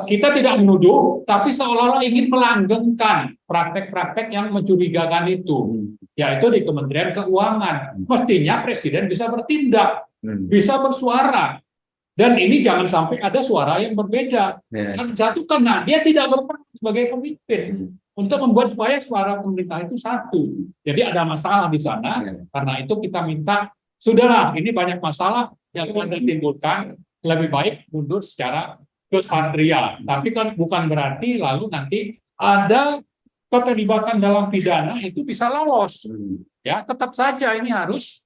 kita tidak menuduh, tapi seolah-olah ingin melanggengkan praktek-praktek yang mencurigakan itu, yaitu di Kementerian Keuangan. Mestinya Presiden bisa bertindak, bisa bersuara, dan ini jangan sampai ada suara yang berbeda. Satu, karena dia tidak berperan sebagai pemimpin untuk membuat supaya suara pemerintah itu satu. Jadi ada masalah di sana, karena itu kita minta, sudahlah, ini banyak masalah yang Anda timbulkan, lebih baik mundur secara kesatria, tapi kan bukan berarti lalu nanti ada keterlibatan dalam pidana itu bisa lolos. Ya, tetap saja ini harus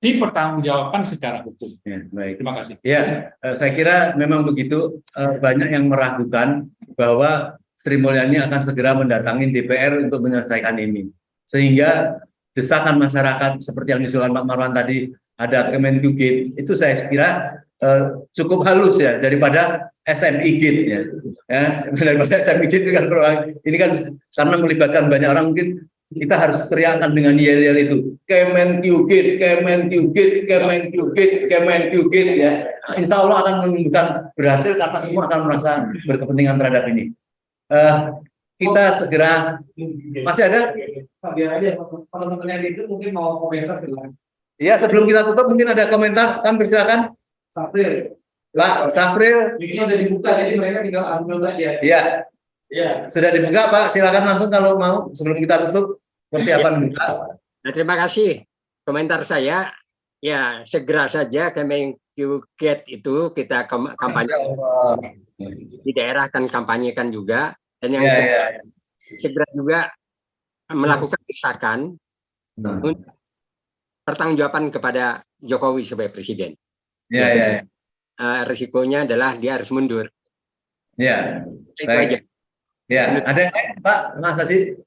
dipertanggungjawabkan secara hukum. Ya, baik. Terima kasih. Ya, saya kira memang begitu. Banyak yang meragukan bahwa Sri Mulyani akan segera mendatangi DPR untuk menyelesaikan ini, sehingga desakan masyarakat seperti yang disuruh Pak Marwan tadi, ada Kemenkyu-Gate, itu saya kira cukup halus ya daripada SMI Gate ya. Daripada SMI Gate ini kan karena melibatkan banyak orang, mungkin kita harus teriakan dengan yel-yel itu, Kemenkyu-Gate, Kemenkyu-Gate, Kemenkyu-Gate, Kemenkyu-Gate ya. Insya Allah akan menunjukkan berhasil karena semua akan merasa berkepentingan terhadap ini. Kita segera, masih ada? Biar aja teman-teman yang itu mungkin mau komentar dengan Ya, sebelum kita tutup mungkin ada komentar, kan persilakan. Sapril. Pak Sapril. Miknya udah dibuka, jadi mereka tinggal ambil aja. Iya. Ya. Sudah dibuka, Pak. Silakan langsung kalau mau sebelum kita tutup persiapan buka. Nah, terima kasih. Komentar saya, ya segera saja Kemenkyu-Gate itu kita kampanye di daerah, kan kampanyekan juga, dan yang segera juga melakukan desakan untuk pertanggungjawaban kepada Jokowi sebagai presiden. Risikonya adalah dia harus mundur. Ya. Itu aja. Ya, ada Pak Mas Haji?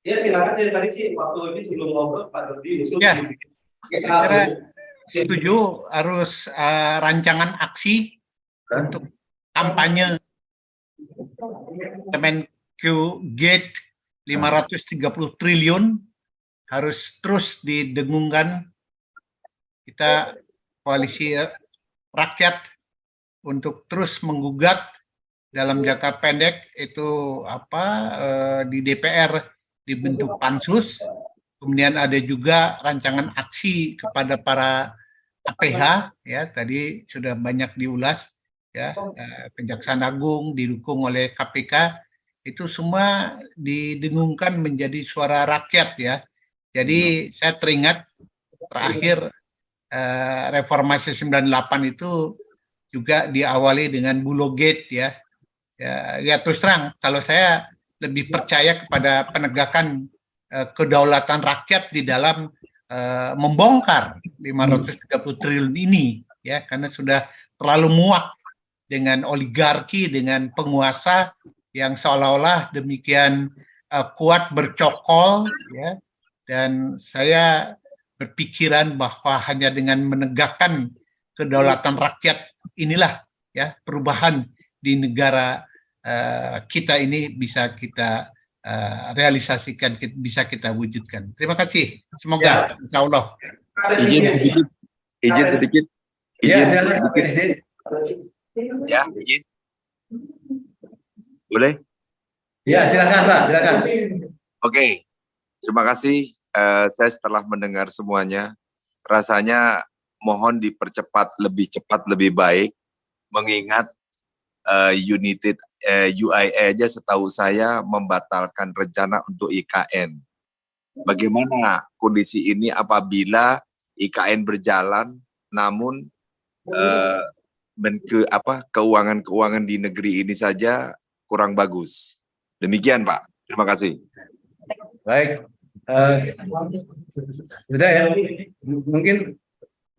Ya silakan, dari tadi sih waktu ini sebelum ngobrol Pak Dodi. Ya, saya kira setuju harus rancangan aksi untuk kampanye Kemenkyu-Gate 530 triliun harus terus didengungkan. Kita koalisi rakyat untuk terus menggugat dalam jangka pendek itu di DPR dibentuk pansus, kemudian ada juga rancangan aksi kepada para APH ya, tadi sudah banyak diulas ya, Kejaksaan Agung didukung oleh KPK, itu semua didengungkan menjadi suara rakyat ya. Jadi saya teringat terakhir reformasi 98 itu juga diawali dengan Bulogate ya. Ya terus terang, kalau saya lebih percaya kepada penegakan kedaulatan rakyat di dalam membongkar 530 triliun ini ya, karena sudah terlalu muak dengan oligarki, dengan penguasa yang seolah-olah demikian kuat bercokol ya. Dan saya berpikiran bahwa hanya dengan menegakkan kedaulatan rakyat inilah ya perubahan di negara kita ini bisa kita realisasikan, bisa kita wujudkan. Terima kasih. Semoga insya Allah. Izin sedikit. Ya, izin. Boleh? Ya, silakan Pak, silakan. Oke. Terima kasih. Saya setelah mendengar semuanya, rasanya mohon dipercepat, lebih cepat, lebih baik, mengingat UIA aja setahu saya membatalkan rencana untuk IKN. Bagaimana kondisi ini apabila IKN berjalan, namun keuangan di negeri ini saja kurang bagus. Demikian Pak. Terima kasih. Baik. Sudah ya, mungkin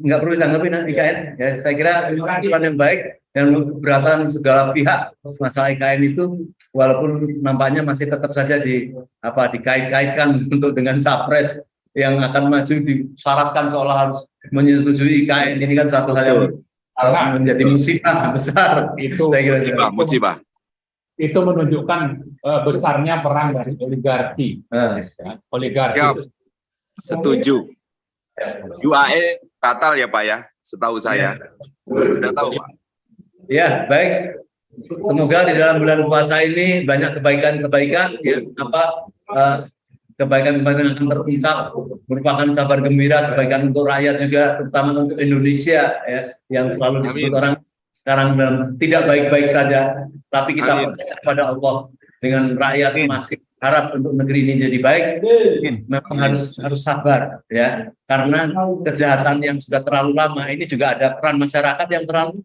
nggak perlu ditanggapi nanti IKN. Ya, saya kira kesimpulan yang baik dan keberatan segala pihak masalah IKN itu, walaupun nampaknya masih tetap saja dikait-kaitkan untuk dengan capres yang akan maju, disyaratkan seolah harus menyetujui IKN. Ini kan satu hal yang menjadi musibah besar. Itu musibah. itu menunjukkan besarnya perang dari oligarki. Ya, oligarki Siap. itu Setuju. UAE batal ya Pak ya, setahu saya. Sudah tahu Pak. Ya, baik. Semoga di dalam bulan puasa ini banyak kebaikan-kebaikan, ya, kebaikan-kebaikan yang akan terungkap, merupakan kabar gembira, kebaikan untuk rakyat juga, terutama untuk Indonesia, ya, yang selalu disebut Amin. orang sekarang tidak baik-baik saja, tapi kita Amin. percaya kepada Allah dengan rakyat masih harap untuk negeri ini jadi baik. Memang harus sabar, ya, karena kejahatan yang sudah terlalu lama ini juga ada peran masyarakat yang terlalu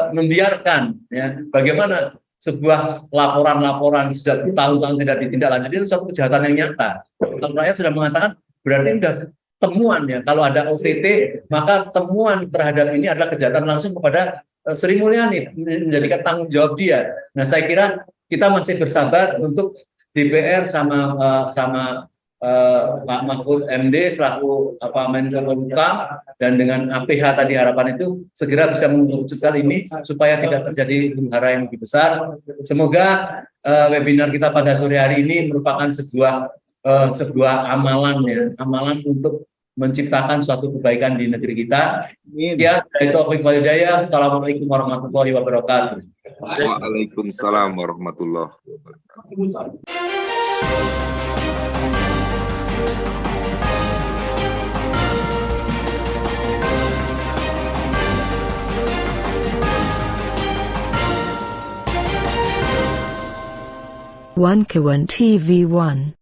membiarkan, ya, bagaimana sebuah laporan-laporan sudah tahun-tahun tidak ditindaklanjuti itu suatu kejahatan yang nyata. Kalau rakyat sudah mengatakan berarti sudah temuan, ya, kalau ada OTT maka temuan terhadap ini adalah kejahatan langsung kepada Sri Mulyani, menjadikan tanggung jawab dia. Nah, saya kira kita masih bersabar untuk DPR sama Pak Mahfud MD selaku Menko Polhukam, dan dengan APH tadi harapan itu segera bisa mewujudkan ini supaya tidak terjadi huru-hara yang lebih besar. Semoga webinar kita pada sore hari ini merupakan sebuah amalan, ya, amalan untuk menciptakan suatu kebaikan di negeri kita. Sekian dari Taufik Walhidayah. Assalamualaikum warahmatullahi wabarakatuh. Waalaikumsalam warahmatullahi wabarakatuh. One Kawan TV 1